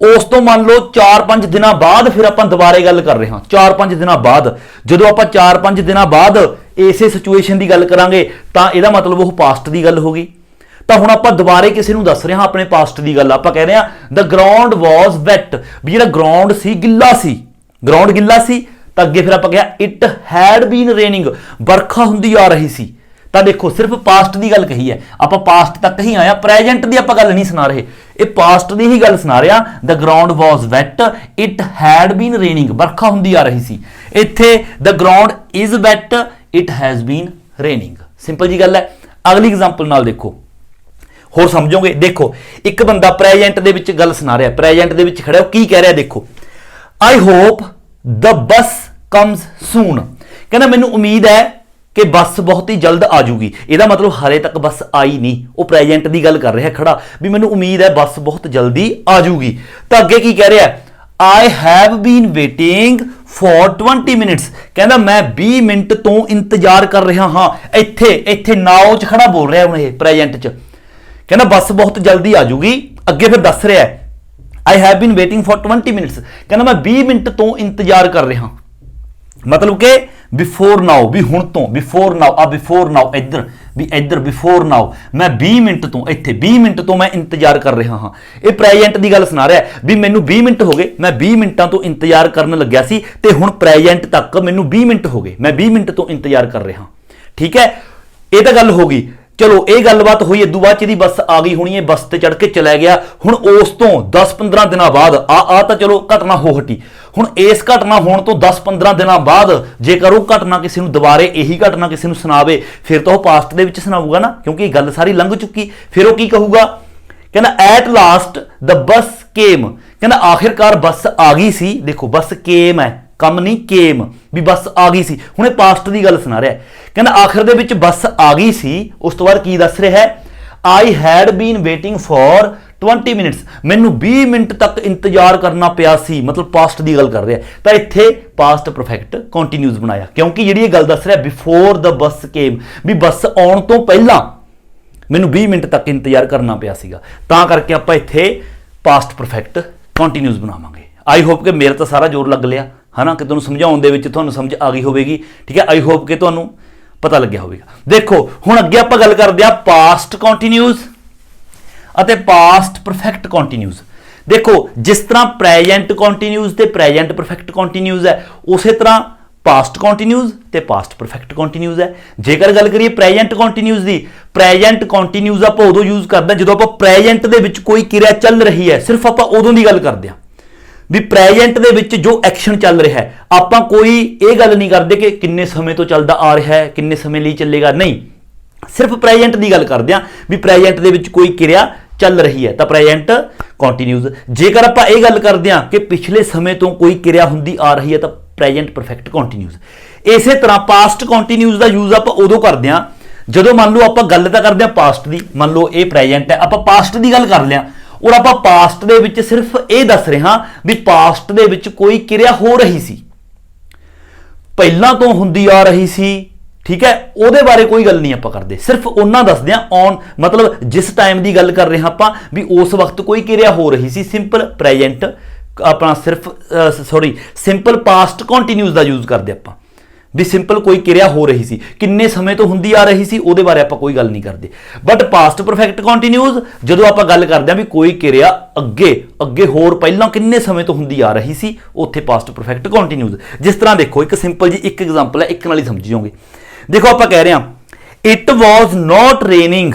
A: ਉਸ ਤੋਂ ਮੰਨ ਲਓ 4-5 ਦਿਨਾਂ ਬਾਅਦ ਫਿਰ ਆਪਾਂ ਦੁਬਾਰੇ ਗੱਲ ਕਰ ਰਹੇ ਹਾਂ। 4-5 ਦਿਨਾਂ ਬਾਅਦ ਜਦੋਂ ਆਪਾਂ 4-5 ਦਿਨਾਂ ਬਾਅਦ ਇਸੇ ਸਿਚੁਏਸ਼ਨ ਦੀ ਗੱਲ ਕਰਾਂਗੇ ਤਾਂ ਇਹਦਾ ਮਤਲਬ ਉਹ ਪਾਸਟ ਦੀ ਗੱਲ ਹੋ ਗਈ। ਤਾਂ ਹੁਣ ਆਪਾਂ ਦੁਬਾਰੇ ਕਿਸੇ ਨੂੰ ਦੱਸ ਰਹੇ ਹਾਂ ਆਪਣੇ ਪਾਸਟ ਦੀ ਗੱਲ, ਆਪਾਂ ਕਹਿ ਰਹੇ ਹਾਂ ਦ ਗਰਾਊਂਡ ਵਾਜ਼ ਵੈਟ, ਵੀ ਜਿਹੜਾ ਗਰਾਊਂਡ ਸੀ ਗਿੱਲਾ ਸੀ, ਗਰਾਊਂਡ ਗਿੱਲਾ ਸੀ। ਤਾਂ ਅੱਗੇ ਫਿਰ ਆਪਾਂ ਕਿਹਾ ਇਟ ਹੈਡ ਬੀਨ ਰੇਨਿੰਗ, ਵਰਖਾ ਹੁੰਦੀ ਆ ਰਹੀ ਸੀ। ਤਾਂ ਦੇਖੋ ਸਿਰਫ ਪਾਸਟ ਦੀ ਗੱਲ ਕਹੀ ਹੈ, ਆਪਾਂ ਪਾਸਟ ਤੱਕ ਹੀ ਆਇਆ, ਪ੍ਰੈਜੈਂਟ ਦੀ ਆਪਾਂ ਗੱਲ ਨਹੀਂ ਸੁਣਾ ਰਹੇ, ਇਹ ਪਾਸਟ ਦੀ ਹੀ ਗੱਲ ਸੁਣਾ ਰਿਹਾ। The ground was wet, it had been raining, ਵਰਖਾ ਹੁੰਦੀ ਆ ਰਹੀ ਸੀ। ਇੱਥੇ the ground is wet, it has been raining. Simple ਜੀ ਗੱਲ ਹੈ। ਅਗਲੀ ਐਗਜ਼ਾਮਪਲ ਨਾਲ ਦੇਖੋ ਹੋਰ ਸਮਝੋਗੇ। ਦੇਖੋ ਇੱਕ ਬੰਦਾ ਪ੍ਰੈਜੈਂਟ ਦੇ ਵਿੱਚ ਗੱਲ ਸੁਣਾ ਰਿਹਾ, ਪ੍ਰੈਜੈਂਟ ਦੇ ਵਿੱਚ ਖੜਾ, ਉਹ ਕੀ ਕਹਿ ਰਿਹਾ, ਦੇਖੋ I hope the bus comes ਸੂਨ, ਕਹਿੰਦਾ ਮੈਨੂੰ ਉਮੀਦ ਹੈ ਕਿ ਬੱਸ ਬਹੁਤ ਹੀ ਜਲਦ ਆ ਜੂਗੀ। ਇਹਦਾ ਮਤਲਬ ਹਾਲੇ ਤੱਕ ਬੱਸ ਆਈ ਨਹੀਂ, ਉਹ ਪ੍ਰੈਜੈਂਟ ਦੀ ਗੱਲ ਕਰ ਰਿਹਾ ਖੜਾ, ਵੀ ਮੈਨੂੰ ਉਮੀਦ ਹੈ ਬੱਸ ਬਹੁਤ ਜਲਦੀ ਆ ਜੂਗੀ। ਤਾਂ ਅੱਗੇ ਕੀ ਕਹਿ ਰਿਹਾ, I have been waiting for 20 minutes, ਕਹਿੰਦਾ ਮੈਂ 20 ਮਿੰਟ ਤੋਂ ਇੰਤਜ਼ਾਰ ਕਰ ਰਿਹਾ ਹਾਂ। ਇੱਥੇ ਨਾਓ 'ਚ ਖੜਾ ਬੋਲ ਰਿਹਾ ਹੁਣ ਇਹ ਪ੍ਰੈਜੈਂਟ 'ਚ, ਕਹਿੰਦਾ ਬੱਸ ਬਹੁਤ ਜਲਦੀ ਆ ਜੂਗੀ। ਅੱਗੇ ਫਿਰ ਦੱਸ ਰਿਹਾ I have been waiting for 20 minutes, ਕਹਿੰਦਾ ਮੈਂ 20 ਮਿੰਟ ਤੋਂ ਇੰਤਜ਼ਾਰ ਕਰ ਰਿਹਾ, ਮਤਲਬ ਕਿ ਬਿਫੋਰ ਨਾਓ, ਵੀ ਹੁਣ ਤੋਂ, ਬਿਫੋਰ ਨਾਓ, ਆ ਬਿਫੋਰ ਨਾਓ ਇੱਧਰ, ਵੀ ਇੱਧਰ ਬਿਫੋਰ ਨਾਓ, ਮੈਂ 20 ਮਿੰਟ ਤੋਂ, ਇੱਥੇ 20 ਮਿੰਟ ਤੋਂ ਮੈਂ ਇੰਤਜ਼ਾਰ ਕਰ ਰਿਹਾ ਹਾਂ। ਇਹ ਪ੍ਰੈਜੈਂਟ ਦੀ ਗੱਲ ਸੁਣਾ ਰਿਹਾ ਵੀ ਮੈਨੂੰ 20 ਮਿੰਟ ਹੋ ਗਏ, ਮੈਂ 20 ਮਿੰਟਾਂ ਤੋਂ ਇੰਤਜ਼ਾਰ ਕਰਨ ਲੱਗਿਆ ਸੀ ਤੇ ਹੁਣ ਪ੍ਰੈਜੈਂਟ ਤੱਕ ਮੈਨੂੰ 20 ਮਿੰਟ ਹੋ ਗਏ, ਮੈਂ 20 ਮਿੰਟ ਤੋਂ ਇੰਤਜ਼ਾਰ ਕਰ ਰਿਹਾ। ਠੀਕ ਹੈ, ਇਹ ਤਾਂ ਗੱਲ ਹੋ ਗਈ। ਚਲੋ ਇਹ ਗੱਲਬਾਤ ਹੋਈ, ਇਦੋਂ ਬਾਅਦ ਚ ਇਹਦੀ ਬੱਸ ਆ ਗਈ ਹੋਣੀ ਹੈ, ਬੱਸ ਤੇ ਚੜ ਕੇ ਚਲਾ ਗਿਆ। ਹੁਣ ਉਸ ਤੋਂ 10-15 ਦਿਨਾਂ ਬਾਅਦ ਆ ਤਾਂ ਚਲੋ ਘਟਨਾ ਹੋ ਹਟੀ। ਹੁਣ ਇਸ ਘਟਨਾ ਹੋਣ ਤੋਂ 10-15 ਦਿਨਾਂ ਬਾਅਦ ਜੇਕਰ ਉਹ ਘਟਨਾ ਕਿਸੇ ਨੂੰ ਦੁਬਾਰੇ ਇਹੀ ਘਟਨਾ ਕਿਸੇ ਨੂੰ ਸੁਣਾਵੇ ਫਿਰ ਤਾਂ ਉਹ ਪਾਸਟ ਦੇ ਵਿੱਚ ਸੁਣਾਊਗਾ ਨਾ, ਕਿਉਂਕਿ ਇਹ ਗੱਲ ਸਾਰੀ ਲੰਘ ਚੁੱਕੀ। ਫਿਰ ਉਹ ਕੀ ਕਹੂਗਾ, ਕਹਿੰਦਾ at last the bus came, ਕਹਿੰਦਾ ਆਖਿਰਕਾਰ ਬੱਸ ਆ ਗਈ ਸੀ। ਦੇਖੋ ਬੱਸ ਕੇਮ ਹੈ, ਕੰਮ ਨਹੀਂ ਕੇਮ, ਵੀ ਬੱਸ ਆ ਗਈ ਸੀ। ਹੁਣ ਇਹ ਪਾਸਟ ਦੀ ਗੱਲ ਸੁਣਾ ਰਿਹਾ, ਕਹਿੰਦਾ ਆਖਿਰ ਦੇ ਵਿੱਚ ਬੱਸ ਆ ਗਈ ਸੀ। ਉਸ ਤੋਂ ਬਾਅਦ ਕੀ ਦੱਸ ਰਿਹਾ ਹੈ, I had bean waiting for 20 minutes, ਮੈਨੂੰ 20 ਮਿੰਟ ਤੱਕ ਇੰਤਜ਼ਾਰ ਕਰਨਾ ਪਿਆ ਸੀ, ਮਤਲਬ ਪਾਸਟ ਦੀ ਗੱਲ ਕਰ ਰਿਹਾ। ਤਾਂ ਇੱਥੇ ਪਾਸਟ ਪਰਫੈਕਟ ਕੰਟੀਨਿਊਸ ਬਣਾਇਆ, ਕਿਉਂਕਿ ਜਿਹੜੀ ਇਹ ਗੱਲ ਦੱਸ ਰਿਹਾ ਬਿਫੋਰ ਦ ਬੱਸ ਕੇਮ, ਵੀ ਬੱਸ ਆਉਣ ਤੋਂ ਪਹਿਲਾਂ ਮੈਨੂੰ 20 ਮਿੰਟ ਤੱਕ ਇੰਤਜ਼ਾਰ ਕਰਨਾ ਪਿਆ ਸੀਗਾ, ਤਾਂ ਕਰਕੇ ਆਪਾਂ ਇੱਥੇ ਪਾਸਟ ਪਰਫੈਕਟ ਕੰਟੀਨਿਊਸ ਬਣਾਵਾਂਗੇ। ਆਈ ਹੋਪ ਕਿ ਮੇਰਾ ਤਾਂ ਸਾਰਾ ਜ਼ੋਰ ਲੱਗ ਲਿਆ ਹੈ ਨਾ, ਕਿ ਤੁਹਾਨੂੰ ਸਮਝਾਉਣ ਦੇ ਵਿੱਚ ਤੁਹਾਨੂੰ ਸਮਝ ਆ ਗਈ ਹੋਵੇਗੀ। ਠੀਕ ਹੈ, ਆਈ ਹੋਪ ਕਿ ਤੁਹਾਨੂੰ ਪਤਾ ਲੱਗਿਆ ਹੋਵੇਗਾ। ਦੇਖੋ ਹੁਣ ਅੱਗੇ ਆਪਾਂ ਗੱਲ ਕਰਦੇ ਹਾਂ ਪਾਸਟ ਕੰਟੀਨਿਊਸ ਅਤੇ ਪਾਸਟ ਪਰਫੈਕਟ ਕੰਟੀਨਿਊਸ। ਦੇਖੋ ਜਿਸ ਤਰ੍ਹਾਂ ਪ੍ਰੈਜ਼ੈਂਟ ਕੰਟੀਨਿਊਸ ਤੇ ਪ੍ਰੈਜ਼ੈਂਟ ਪਰਫੈਕਟ ਕੰਟੀਨਿਊਸ ਹੈ, ਉਸੇ ਤਰ੍ਹਾਂ ਪਾਸਟ ਕੰਟੀਨਿਊਸ ਤੇ ਪਾਸਟ ਪਰਫੈਕਟ ਕੰਟੀਨਿਊਸ ਹੈ। ਜੇਕਰ ਗੱਲ ਕਰੀਏ ਪ੍ਰੈਜ਼ੈਂਟ ਕੰਟੀਨਿਊਸ ਦੀ, ਪ੍ਰੈਜ਼ੈਂਟ ਕੰਟੀਨਿਊਸ ਆਪਾਂ ਉਦੋਂ ਯੂਜ਼ ਕਰਦੇ ਹਾਂ ਜਦੋਂ ਆਪਾਂ ਪ੍ਰੈਜ਼ੈਂਟ ਦੇ ਵਿੱਚ ਕੋਈ ਕਿਰਿਆ ਚੱਲ ਰਹੀ ਹੈ, ਸਿਰਫ ਆਪਾਂ ਉਦੋਂ ਦੀ ਗੱਲ ਕਰਦੇ ਹਾਂ ਵੀ ਪ੍ਰੈਜ਼ੈਂਟ ਦੇ ਵਿੱਚ ਜੋ ਐਕਸ਼ਨ ਚੱਲ ਰਿਹਾ ਹੈ। ਆਪਾਂ ਕੋਈ ਇਹ ਗੱਲ ਨਹੀਂ ਕਰਦੇ ਕਿ ਕਿੰਨੇ ਸਮੇਂ ਤੋਂ ਚੱਲਦਾ ਆ ਰਿਹਾ ਹੈ, ਕਿੰਨੇ ਸਮੇਂ ਲਈ ਚੱਲੇਗਾ, ਨਹੀਂ, ਸਿਰਫ ਪ੍ਰੈਜ਼ੈਂਟ ਦੀ ਗੱਲ ਕਰਦੇ ਹਾਂ ਵੀ ਪ੍ਰੈਜ਼ੈਂਟ ਦੇ ਵਿੱਚ ਕੋਈ ਕਿਰਿਆ ਚੱਲ ਰਹੀ ਹੈ ਤਾਂ ਪ੍ਰੈਜ਼ੈਂਟ ਕੰਟੀਨਿਊਸ। ਜੇਕਰ ਆਪਾਂ ਇਹ ਗੱਲ ਕਰਦੇ ਹਾਂ ਕਿ ਪਿਛਲੇ ਸਮੇਂ ਤੋਂ ਕੋਈ ਕਿਰਿਆ ਹੁੰਦੀ ਆ ਰਹੀ ਹੈ ਤਾਂ ਪ੍ਰੈਜ਼ੈਂਟ ਪਰਫੈਕਟ ਕੰਟੀਨਿਊਸ। ਇਸੇ ਤਰ੍ਹਾਂ ਪਾਸਟ ਕੰਟੀਨਿਊਸ ਦਾ ਯੂਜ਼ ਆਪਾਂ ਉਦੋਂ ਕਰਦੇ ਹਾਂ ਜਦੋਂ ਮੰਨ ਲਓ ਆਪਾਂ ਗੱਲ ਤਾਂ ਕਰਦੇ ਹਾਂ ਪਾਸਟ ਦੀ, ਮੰਨ ਲਓ ਇਹ ਪ੍ਰੈਜ਼ੈਂਟ ਹੈ, ਆਪਾਂ ਪਾਸਟ ਦੀ ਗੱਲ ਕਰ ਲਿਆ ਔਰ ਆਪਾਂ ਪਾਸਟ ਦੇ ਵਿੱਚ ਸਿਰਫ ਇਹ ਦੱਸ ਰਹੇ ਹਾਂ ਵੀ ਪਾਸਟ ਦੇ ਵਿੱਚ ਕੋਈ ਕਿਰਿਆ ਹੋ ਰਹੀ ਸੀ, ਪਹਿਲਾਂ ਤੋਂ ਹੁੰਦੀ ਆ ਰਹੀ ਸੀ। ਠੀਕ ਹੈ, ਉਹਦੇ ਬਾਰੇ ਕੋਈ ਗੱਲ ਨਹੀਂ ਆਪਾਂ ਕਰਦੇ, ਸਿਰਫ ਉਹਨਾਂ ਦੱਸਦੇ ਹਾਂ ਔਨ, ਮਤਲਬ ਜਿਸ ਟਾਈਮ ਦੀ ਗੱਲ ਕਰ ਰਹੇ ਹਾਂ ਆਪਾਂ ਵੀ ਉਸ ਵਕਤ ਕੋਈ ਕਿਰਿਆ ਹੋ ਰਹੀ ਸੀ। ਸਿੰਪਲ ਪ੍ਰੈਜ਼ੈਂਟ ਆਪਣਾ ਸਿਰਫ ਸਿੰਪਲ ਪਾਸਟ ਕੰਟੀਨਿਊਸ ਦਾ ਯੂਜ਼ ਕਰਦੇ ਆਪਾਂ ਵੀ ਸਿੰਪਲ ਕੋਈ ਕਿਰਿਆ ਹੋ ਰਹੀ ਸੀ, ਕਿੰਨੇ ਸਮੇਂ ਤੋਂ ਹੁੰਦੀ ਆ ਰਹੀ ਸੀ ਉਹਦੇ ਬਾਰੇ ਆਪਾਂ ਕੋਈ ਗੱਲ ਨਹੀਂ ਕਰਦੇ। ਬਟ ਪਾਸਟ ਪਰਫੈਕਟ ਕੰਟੀਨਿਊਸ ਜਦੋਂ ਆਪਾਂ ਗੱਲ ਕਰਦੇ ਹਾਂ ਵੀ ਕੋਈ ਕਿਰਿਆ ਅੱਗੇ ਹੋਰ ਪਹਿਲਾਂ ਕਿੰਨੇ ਸਮੇਂ ਤੋਂ ਹੁੰਦੀ ਆ ਰਹੀ ਸੀ, ਉੱਥੇ ਪਾਸਟ ਪਰਫੈਕਟ ਕੰਟੀਨਿਊਸ। ਜਿਸ ਤਰ੍ਹਾਂ ਦੇਖੋ ਇੱਕ ਸਿੰਪਲ ਜੀ ਇੱਕ ਐਗਜ਼ਾਮਪਲ ਹੈ, ਇੱਕ ਨਾਲ ਹੀ ਸਮਝ ਜਾਓਗੇ। ਦੇਖੋ ਆਪਾਂ ਕਹਿ ਰਹੇ ਹਾਂ ਇਟ ਵਾਜ਼ ਨॉट ਰੇਨਿੰਗ,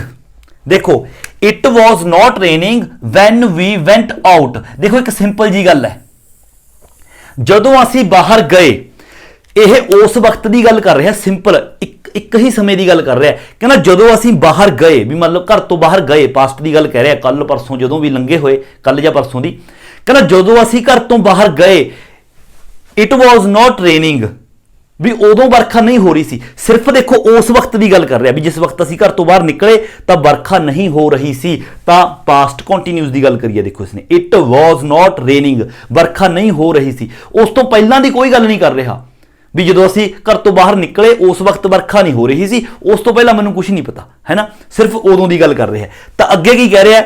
A: ਦੇਖੋ it was not raining when we went out. ਦੇਖੋ ਇੱਕ ਸਿੰਪਲ ਜੀ ਗੱਲ ਹੈ, ਜਦੋਂ ਅਸੀਂ ਬਾਹਰ ਗਏ, ਇਹ ਉਸ ਵਕਤ ਦੀ ਗੱਲ ਕਰ ਰਿਹਾ, ਸਿੰਪਲ ਇੱਕ ਹੀ ਸਮੇਂ ਦੀ ਗੱਲ ਕਰ ਰਿਹਾ। ਕਹਿੰਦਾ ਜਦੋਂ ਅਸੀਂ ਬਾਹਰ ਗਏ, ਵੀ ਮਤਲਬ ਘਰ ਤੋਂ ਬਾਹਰ ਗਏ, ਪਾਸਟ ਦੀ ਗੱਲ ਕਹਿ ਰਿਹਾ, ਕੱਲ ਪਰਸੋਂ ਜਦੋਂ ਵੀ ਲੰਘੇ ਹੋਏ, ਕੱਲ ਜਾਂ ਪਰਸੋਂ ਦੀ। ਕਹਿੰਦਾ ਜਦੋਂ ਅਸੀਂ ਘਰ ਤੋਂ ਬਾਹਰ ਗਏ, ਇਟ ਵਾਜ਼ ਨॉट ਰੇਨਿੰਗ, ਵੀ ਉਦੋਂ ਵਰਖਾ ਨਹੀਂ ਹੋ ਰਹੀ ਸੀ। ਸਿਰਫ ਦੇਖੋ ਉਸ ਵਕਤ ਦੀ ਗੱਲ ਕਰ ਰਿਹਾ ਵੀ ਜਿਸ ਵਕਤ ਅਸੀਂ ਘਰ ਤੋਂ ਬਾਹਰ ਨਿਕਲੇ ਤਾਂ ਵਰਖਾ ਨਹੀਂ ਹੋ ਰਹੀ ਸੀ, ਤਾਂ ਪਾਸਟ ਕੰਟੀਨਿਊਸ ਦੀ ਗੱਲ ਕਰੀਏ। ਦੇਖੋ ਇਸਨੇ ਇਟ ਵਾਜ਼ ਨॉट ਰੇਨਿੰਗ, ਵਰਖਾ ਨਹੀਂ ਹੋ ਰਹੀ ਸੀ, ਉਸ ਤੋਂ ਪਹਿਲਾਂ ਦੀ ਕੋਈ ਗੱਲ ਨਹੀਂ ਕਰ ਰਿਹਾ ਵੀ ਜਦੋਂ ਅਸੀਂ ਘਰ ਤੋਂ ਬਾਹਰ ਨਿਕਲੇ ਉਸ ਵਕਤ ਵਰਖਾ ਨਹੀਂ ਹੋ ਰਹੀ ਸੀ, ਉਸ ਤੋਂ ਪਹਿਲਾਂ ਮੈਨੂੰ ਕੁਝ ਨਹੀਂ ਪਤਾ, ਹੈ ਨਾ, ਸਿਰਫ ਉਦੋਂ ਦੀ ਗੱਲ ਕਰ ਰਿਹਾ। ਤਾਂ ਅੱਗੇ ਕੀ ਕਹਿ ਰਿਹਾ,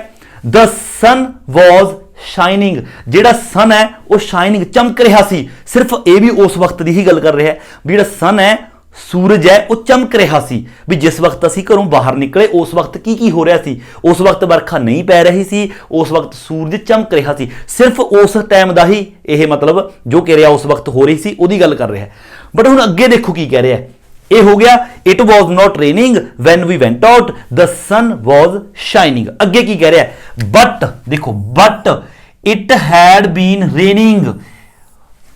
A: ਦ ਸਨ ਵਾਜ਼ ਸ਼ਾਈਨਿੰਗ, ਜਿਹੜਾ ਸਨ ਹੈ ਉਹ ਸ਼ਾਈਨਿੰਗ ਚਮਕ ਰਿਹਾ ਸੀ। ਸਿਰਫ ਇਹ ਵੀ ਉਸ ਵਕਤ ਦੀ ਹੀ ਗੱਲ ਕਰ ਰਿਹਾ ਵੀ ਜਿਹੜਾ ਸਨ ਹੈ, ਸੂਰਜ ਹੈ, ਉਹ ਚਮਕ ਰਿਹਾ ਸੀ। ਵੀ ਜਿਸ ਵਕਤ ਅਸੀਂ ਘਰੋਂ ਬਾਹਰ ਨਿਕਲੇ ਉਸ ਵਕਤ ਕੀ ਹੋ ਰਿਹਾ ਸੀ, ਉਸ ਵਕਤ ਵਰਖਾ ਨਹੀਂ ਪੈ ਰਹੀ ਸੀ, ਉਸ ਵਕਤ ਸੂਰਜ ਚਮਕ ਰਿਹਾ ਸੀ। ਸਿਰਫ ਉਸ ਟਾਈਮ ਦਾ ਹੀ ਇਹ ਮਤਲਬ ਜੋ ਕਿਰਿਆ ਉਸ ਵਕਤ ਹੋ ਰਹੀ ਸੀ ਉਹਦੀ ਗੱਲ ਕਰ ਰਿਹਾ। ਬਟ ਹੁਣ ਅੱਗੇ ਦੇਖੋ ਕੀ ਕਹਿ ਰਿਹਾ, ਇਹ ਹੋ ਗਿਆ it was not raining when we went out the sun was shining. ਅੱਗੇ ਕੀ ਕਹਿ ਰਿਹਾ, ਬਟ ਦੇਖੋ but it had been raining,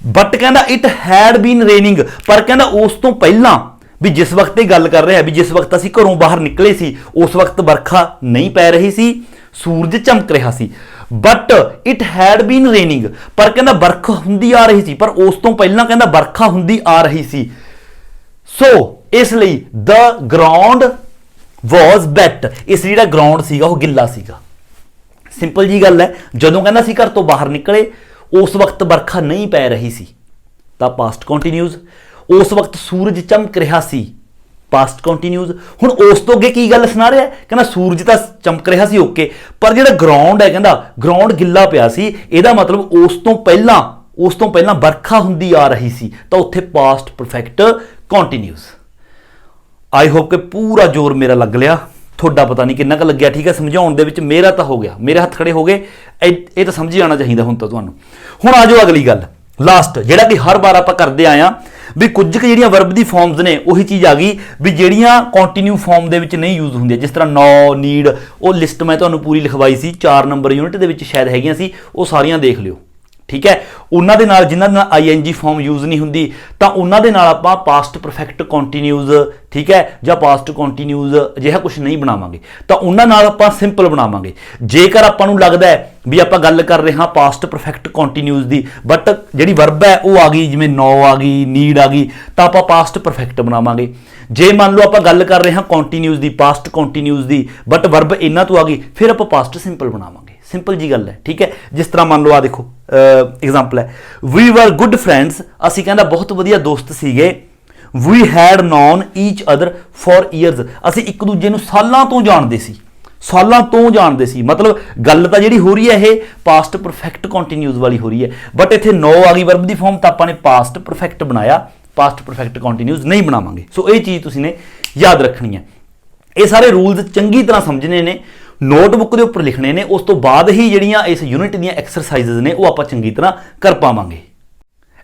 A: but ਕਹਿੰਦਾ ਇਟ ਹੈਡ ਬੀਨ ਰੇਨਿੰਗ, ਪਰ ਕਹਿੰਦਾ ਉਸ ਤੋਂ ਪਹਿਲਾਂ ਵੀ ਜਿਸ ਵਕਤ ਇਹ ਗੱਲ ਕਰ ਰਿਹਾ ਵੀ ਜਿਸ ਵਕਤ ਅਸੀਂ ਘਰੋਂ ਬਾਹਰ ਨਿਕਲੇ ਸੀ ਉਸ ਵਕਤ ਵਰਖਾ ਨਹੀਂ ਪੈ ਰਹੀ ਸੀ, ਸੂਰਜ ਚਮਕ ਰਿਹਾ ਸੀ। But it had been raining, ਪਰ ਕਹਿੰਦਾ ਵਰਖਾ ਹੁੰਦੀ ਆ ਰਹੀ ਸੀ, ਪਰ ਉਸ ਤੋਂ ਪਹਿਲਾਂ ਕਹਿੰਦਾ ਵਰਖਾ ਹੁੰਦੀ ਆ ਰਹੀ ਸੀ। ਸੋ ਇਸ ਲਈ ਦ ਗਰਾਊਂਡ ਵਾਜ਼ ਵੈਟ, ਇਸ ਜਿਹੜਾ ਗਰਾਊਂਡ ਸੀਗਾ ਉਹ ਗਿੱਲਾ ਸੀਗਾ। ਸਿੰਪਲ ਜੀ ਗੱਲ ਹੈ, ਜਦੋਂ ਕਹਿੰਦਾ ਸੀ ਘਰ ਤੋਂ ਬਾਹਰ ਨਿਕਲੇ ਉਸ ਵਕਤ ਵਰਖਾ ਨਹੀਂ ਪੈ ਰਹੀ ਸੀ ਤਾਂ ਪਾਸਟ ਕੰਟੀਨਿਊਸ, ਉਸ ਵਕਤ ਸੂਰਜ ਚਮਕ ਰਿਹਾ ਸੀ, ਪਾਸਟ ਕੰਟੀਨਿਊਸ। ਹੁਣ ਉਸ ਤੋਂ ਅੱਗੇ ਕੀ ਗੱਲ ਸੁਣਾ ਰਿਹਾ, ਕਹਿੰਦਾ ਸੂਰਜ ਤਾਂ ਚਮਕ ਰਿਹਾ ਸੀ ਓਕੇ, ਪਰ ਜਿਹੜਾ ਗਰਾਊਂਡ ਹੈ ਕਹਿੰਦਾ ਗਰਾਊਂਡ ਗਿੱਲਾ ਪਿਆ ਸੀ, ਇਹਦਾ ਮਤਲਬ ਉਸ ਤੋਂ ਪਹਿਲਾਂ ਵਰਖਾ ਹੁੰਦੀ ਆ ਰਹੀ ਸੀ, ਤਾਂ ਉੱਥੇ past perfect continuous. I hope ਕਿ ਪੂਰਾ ਜ਼ੋਰ ਮੇਰਾ ਲੱਗ ਲਿਆ, ਤੁਹਾਡਾ ਪਤਾ ਨਹੀਂ ਕਿੰਨਾ ਕੁ ਲੱਗਿਆ। ਠੀਕ ਹੈ, ਸਮਝਾਉਣ ਦੇ ਵਿੱਚ ਮੇਰਾ ਤਾਂ ਹੋ ਗਿਆ, ਮੇਰੇ ਹੱਥ ਖੜੇ ਹੋ ਗਏ, ਇਹ ਤਾਂ ਸਮਝ ਜਾਣਾ ਚਾਹੀਦਾ ਹੁਣ ਤਾਂ ਤੁਹਾਨੂੰ। ਹੁਣ ਆ ਜਾਓ ਅਗਲੀ ਗੱਲ, ਲਾਸਟ, ਜਿਹੜਾ ਕਿ ਹਰ ਵਾਰ ਆਪਾਂ ਕਰਦੇ ਆਏ ਆ ਵੀ ਕੁਝ ਕੁ ਜਿਹੜੀਆਂ ਵਰਬ ਦੀ ਫਾਰਮਸ ਨੇ ਉਹੀ ਚੀਜ਼ ਆ ਗਈ ਵੀ ਜਿਹੜੀਆਂ ਕੰਟੀਨਿਊ ਫਾਰਮ ਦੇ ਵਿੱਚ ਨਹੀਂ ਯੂਜ਼ ਹੁੰਦੀਆਂ, ਜਿਸ ਤਰ੍ਹਾਂ ਨੋ, ਨੀਡ, ਉਹ ਲਿਸਟ ਮੈਂ ਤੁਹਾਨੂੰ ਪੂਰੀ ਲਿਖਵਾਈ ਸੀ 4 ਨੰਬਰ ਯੂਨਿਟ ਦੇ ਵਿੱਚ ਸ਼ਾਇਦ ਹੈਗੀਆਂ ਸੀ, ਉਹ ਸਾਰੀਆਂ ਦੇਖ ਲਿਓ। ठीक है। उन्होंने नाल जिन्हां दे नाल आईएनजी फॉर्म यूज़ नहीं हुंदी तां उन्हां दे नाल आपां पास्ट परफेक्ट कॉन्टीन्यूज़, ठीक है, जां पास्ट कॉन्टीन्यूज़ अजिहा कुछ नहीं बनावांगे, तां उन्हां नाल आपां सिंपल बनावांगे। जेकर आपां नूं लगदा है भी आपां गल कर रहे हां past perfect continuous the, but जिहड़ी वर्ब है वो आ गई जिवें नो आ गई, नीड आ गई, तां आपां पास्ट परफेक्ट बनावांगे। जे मान लो आपां गल कर रहे हां continuous the, past continuous the, but verb इन्हां तो आ गई, फिर आपां पास्ट सिंपल बनावांगे। सिंपल जी गल है, ठीक है। जिस तरह मान लो आ देखो एग्जाम्पल है, वी वर गुड फ्रेंड्स, असीं कहंदा बहुत वधिया दोस्त सीगे। We had known each other for years, असीं एक दूजे नूं सालां तो जाणदे सी, सालां तो जाणदे सी। मतलब गल तां जिहड़ी हो रही है ये पास्ट परफेक्ट कॉन्टीन्यूज़ वाली हो रही है, बट इत्थे नो आ गई वर्ब दी फॉर्म, तां आपां ने पास्ट परफेक्ट बनाया, पास्ट परफेक्ट कॉन्टीन्यूज़ नहीं बनावांगे। सो ये चीज़ तुसीं ने याद रखनी है। ये सारे रूल्स चंगी तरह समझने ने, नोटबुक के उपर लिखने ने, उस तो बाद ही जिहड़ियां इस यूनिट दी एक्सरसाइजेज ने वो आपां चंगी तरह कर पावांगे।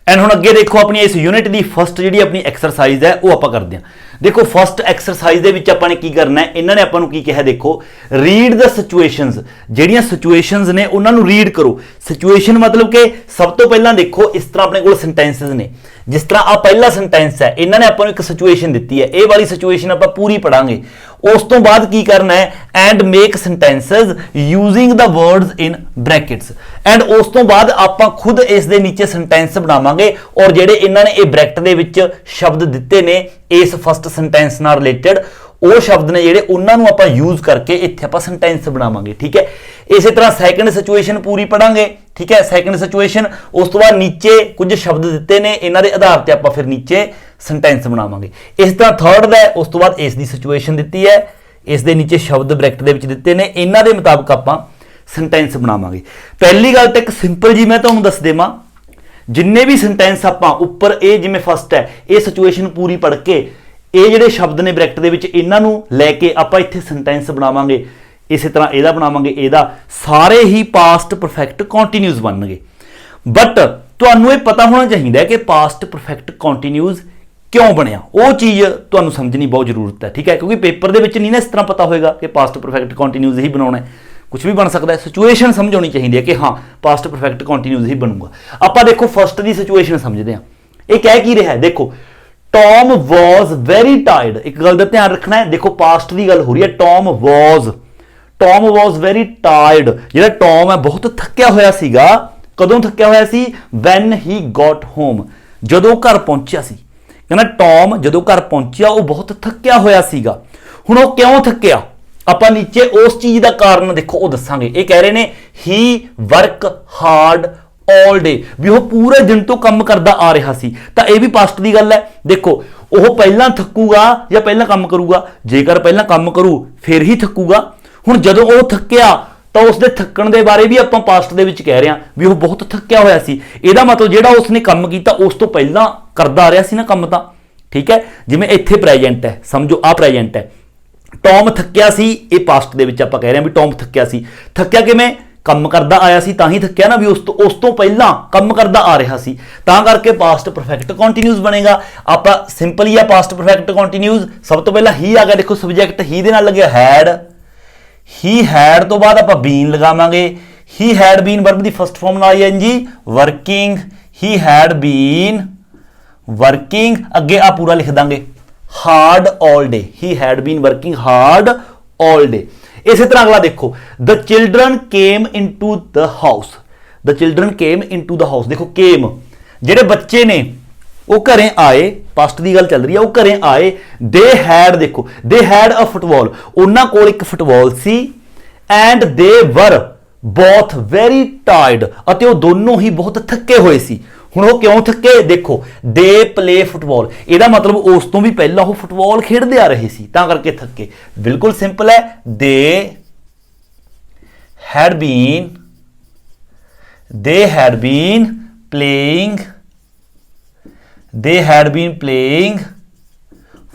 A: एंड हुण अगे देखो अपनी इस यूनिट की फस्ट जिहड़ी अपनी एक्सरसाइज है वो आपां करदे हां। देखो फस्ट एक्सरसाइज दे विच आपां ने की करना है, इन्हां ने आपां नूं की कहा, देखो रीड द सिचुएशनस, जिहड़ियां सिचुएशनस ने उन्हां नूं रीड करो। सिचुएशन मतलब कि सब तो पहलां देखो इस तरह अपने कोल सेंटेंसेस ने, जिस तरह आ पहला सेंटेंस है, इन्हां ने आपां नूं एक सिचुएशन दित्ती है, ये वाली सिचुएशन आपां पूरी पढ़ांगे। उस तो बाद की करना है, and make sentences using the words in brackets, and उस तो बाद आपां खुद इस दे नीचे सेंटेंस बनावांगे, और जिहड़े इन्हां ने ये ब्रैकेट दे विच शब्द दित्ते ने इस फस्ट सेंटेंस नाल रिलेटेड, वो शब्द ने जिहड़े उन्हां नूं आपां यूज करके इत्थे आपां सेंटेंस बनावांगे, ठीक है। इसी तरह सैकंड सिचुएशन पूरी पढ़ांगे, ठीक है। सैकंड सिचुएशन उस तो बाद नीचे कुछ शब्द दिते ने, इन्हां दे आधार ते आपां फिर नीचे सेंटेंस बनावांगे। इस तरह थर्ड है, उस तो बाद इस दी सिचुएशन दित्ती है, इस दे नीचे शब्द ब्रैकेट दे विच दिते ने, इन्हां दे मुताबिक आपां सेंटेंस बनावांगे। पहली गल तो एक सिंपल जी मैं तुहानूं दस देवां, जिन्ने भी सेंटेंस आपां उपर ये जिवें फस्ट है ये सिचुएशन पूरी पढ़ के ये जिहड़े शब्द ने ब्रैकेट दे विच इन्हां नूं लैके आपां इत्थे सेंटेंस बनावांगे। इस तरह इहदा बनावांगे, इहदा सारे ही पास्ट परफेक्ट कॉन्टीन्यूज़ बनणगे। बट तुहानूं ये पता होना चाहिए कि पास्ट परफेक्ट कॉन्टीन्यूज़ क्यों बनया, वो चीज़ तुहानूं समझनी बहुत जरूरत है, ठीक है। क्योंकि पेपर दे विच नहीं ना इस तरह पता होएगा कि पास्ट परफेक्ट कॉन्टीन्यूज़ ही बनाना है, कुछ भी बन सकता है। सिचुएशन समझ होनी चाहिए है कि हाँ पास्ट परफेक्ट कॉन्टीन्यूज़ ही बनूगा। आपां देखो फस्ट की सिचुएशन समझते हैं, ये कह की रहा है, देखो टॉम वॉज वेरी टायर्ड। एक गल का ध्यान रखना है, देखो पास्ट की गल हो रही है, टॉम वॉज वेरी टायर्ड। जिहड़ा टॉम है बहुत थक्या होया सीगा, कदों थक्या होया सी, वैन ही गॉट होम, जदों घर पहुंचिया सी। कहना टॉम जदों घर पहुंचिया वो बहुत थक्या होया सीगा। हुण वो क्यों थक्या, आपां नीचे उस चीज का कारण देखो वो दसांगे। ये कह रहे ने ही वर्क हार्ड ऑल डे, भी वो पूरे दिन तो काम करता आ रहा सी, तां ये भी पास्ट की गल है। देखो वो पहला थकूगा या पहला काम करूगा, जेकर पहला काम करू फिर ही थकूगा। हुण जदों वो थक्या तो उसके थकण के बारे भी आपां पास्ट दे विच कह रहे हैं भी वो बहुत थक्या होया सी। इहदा मतलब जिहड़ा उसने काम कीता उस तो पहला करदा आ रहा सी ना काम, तां ठीक है। जिवें इत्थे प्रेजेंट है, समझो आ प्रेजेंट है, टॉम थक्या सी, ये पास्ट दे विच आपां कह रहे हैं भी टॉम थक्या सी। थक्या किवें, काम करदा आया सी तां ही थक्या ना, भी उस तो पहला काम करदा आ रहा सी, तां करके पास्ट परफेक्ट कॉन्टीन्यूज़ बनेगा। आपां सिंपल ही आ पास्ट परफेक्ट कॉन्टीन्यूज़, सब तो पहला ही आ गया, देखो सब्जैक्ट ही दे नाल लग्या हैड, ही हैड तो बाद आपां बीन लगावांगे। He had been verb the first form नाल ING working, he had been working, अगे आ पूरा लिख दांगे hard all day, he had been working hard all day. इसी तरह अगला देखो, the children came into the house, the children came into the house. देखो केम जेडे बच्चे ने वो घरें आए, पास्ट की गल चल रही है, वो घरें आए। दे हैड, देखो दे हैड अ फुटबॉल, उन्हां कोल एक फुटबॉल सी, and they were both very tired, अते वो दोनों ही बहुत थके हुए सी। हुण वो क्यों थके, देखो दे प्ले फुटबॉल, ਇਹਦਾ मतलब उस तो भी पहला वो फुटबॉल खेडते आ रहे सी तां करके थके। बिल्कुल सिंपल है, they had been playing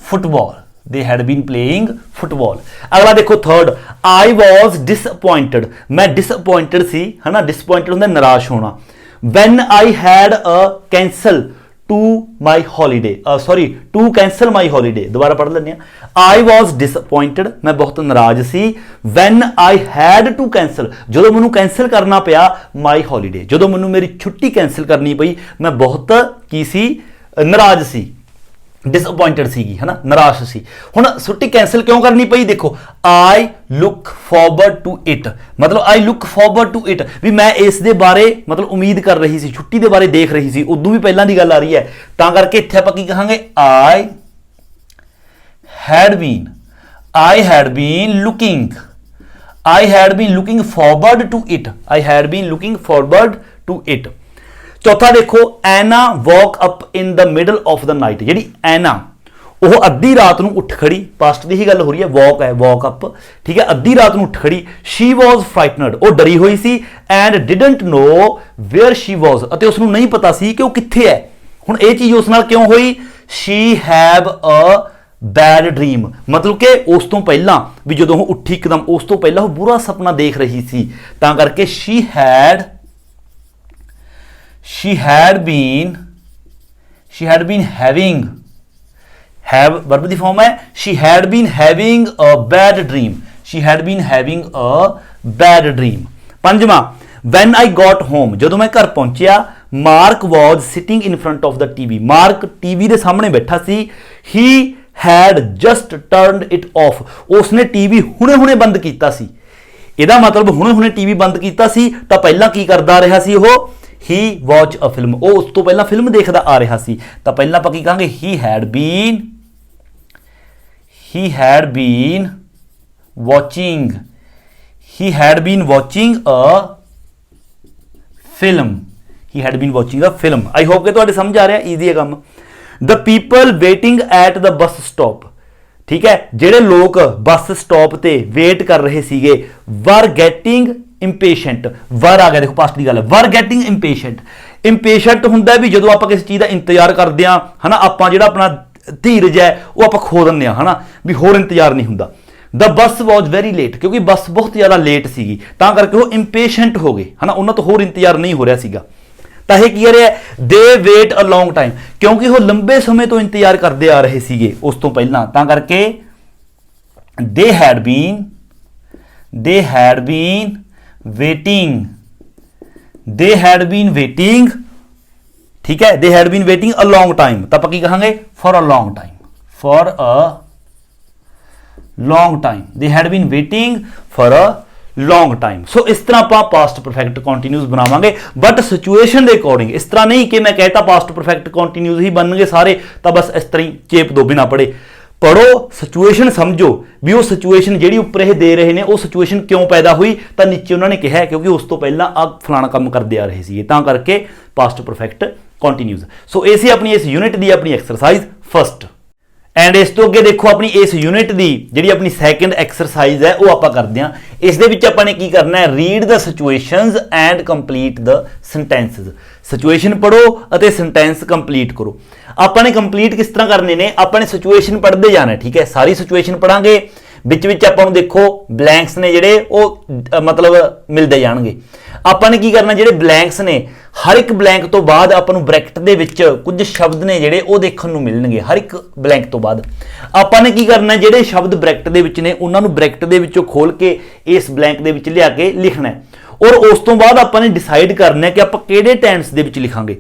A: football, they had been playing football. अगला देखो थर्ड, आई वॉज डिसअपॉइंटेड, मैं डिसअपॉइंटेड सी, है ना, डिसअपॉइंटेड होंदा निराश होना। When I had a cancel to my holiday sorry to cancel my holiday दोबारा पढ़ लें आई वॉज डिसअपॉइंटेड मैं बहुत नाराज सी when I had to cancel जो मैनू कैंसल करना पिया माई हॉलीडे जो मैनू मेरी छुट्टी कैंसल करनी पई मैं बहुत की सी नाराज सी डिसअपॉइंटेड सी है ना निराश सी हुण छुट्टी कैंसल क्यों करनी पई देखो I look forward to it मतलब I look forward to it भी मैं इस दे बारे मतलब उम्मीद कर रही सी छुट्टी दे बारे देख रही सी उदों भी पहलां दी गल आ रही है तां करके इत्थे आपां की कहांगे I had been looking forward to it I had been looking forward to it चौथा देखो Anna woke up in the middle of the night जी एना वो अद्धी रात को उठ खड़ी पास्ट की ही गल हो रही है वॉक अप ठीक है अद्धी रात को उठ खड़ी शी वॉज फ्राइटनड वो डरी हुई सी and didn't know where she was उसनू नहीं पता सी कि वो कित्थे है हुण ये चीज उस नाल क्यों हुई she have a bad dream मतलब कि उस तो पहला भी जो उठी एकदम उस तो पहला वो बुरा सपना देख रही सी तां करके she had been having have verb the form है she had been having a bad dream पंजवां when I got home ਜਦੋਂ मैं घर पहुंचया Mark was sitting in front of the TV Mark TV ਦੇ ਸਾਹਮਣੇ ਬੈਠਾ ਸੀ he had just turned it off उसने TV ਹੁਣੇ ਬੰਦ ਕੀਤਾ ਸੀ ਇਹਦਾ ਮਤਲਬ ਹੁਣੇ टीवी ਬੰਦ ਕੀਤਾ ਸੀ ਤਾਂ ਪਹਿਲਾਂ ਕੀ ਕਰਦਾ ਰਿਹਾ ਸੀ ਉਹ ही वॉच अ फिल्म वो उस तो पहला फिल्म देखता आ रहा सी तो पहला आपां की कहांगे he had been watching a film I hope कि तुहाडे समझ आ रहा ईजी है काम the people waiting at the bus stop ठीक है जेडे लोग बस स्टॉप ते वेट कर रहे सीगे वर गेटिंग इंपेशेंट वर आ गया देखो पास्ट की गल वर गेटिंग इंपेशेंट हुंदा भी जो आप किसी चीज़ का इंतजार करते हैं है ना आप जो अपना धीरज है वो आप खो दें है ना भी होर इंतजार नहीं हुंदा the bus was very late क्योंकि बस बहुत ज़्यादा लेट सी तां करके वो इंपेशेंट हो गए है ना उन्होंने तो होर इंतजार नहीं हो रहा सीगा तां ये की रहा है दे वेट अ लॉन्ग टाइम क्योंकि वो लंबे समय तो इंतजार करते आ रहे सीगे उस तो पहला तां करके दे हैड बीन वेटिंग ठीक है they had been waiting a long time तो आप की कहांगे for a long time they had been waiting for a long time so इस तरह आप पास्ट परफेक्ट कॉन्टिन्यूस बनावांगे बट सिचुएशन के अकॉर्डिंग इस तरह नहीं कि मैं कहता पास्ट परफेक्ट कॉन्टिन्यूस ही बनने सारे तो बस इस तरह ही चेप दो बिना पढ़े पढ़ो सिचुएशन समझो भी वो सिचुएशन जी उपर ये दे रहे हैं वो सिचुएशन क्यों पैदा हुई तो नीचे उन्होंने कहा है क्योंकि उस तो पहला आ फलाना काम करते आ रहे थे तां करके पास्ट परफेक्ट कॉन्टिन्यूस सो ये सी अपनी इस यूनिट की अपनी एक्सरसाइज फस्ट एंड इस तो अगे देखो अपनी इस यूनिट की जी अपनी सैकेंड एक्सरसाइज है वो आप करते हैं इस आपने की करना है read the situations and complete the sentences situation पढ़ो और सेंटेंस कंप्लीट करो आपने कंप्लीट किस तरह करने ने आपने सिचुएशन पढ़ते जाना है ठीक है सारी सिचुएशन पढ़ांगे विच आपको देखो ब्लैंक्स ने जिहड़े वो मतलब मिलते जाएंगे आपने की करना जिहड़े ब्लैंक्स ने हर एक ब्लैंक तो बाद आपको ब्रैकेट दे विच कुछ शब्द ने जिहड़े वो देखने को मिलणगे हर एक ब्लैंक तो बाद आपने की करना जिहड़े शब्द ब्रैकेट दे विच ने उन्होंने ब्रैकेट दे विचों खोल के इस ब्लैंक दे विच लिया के लिखना है और उस तो बाद आपने डिसाइड करना है कि आप किहड़े टेंस दे विच लिखांगे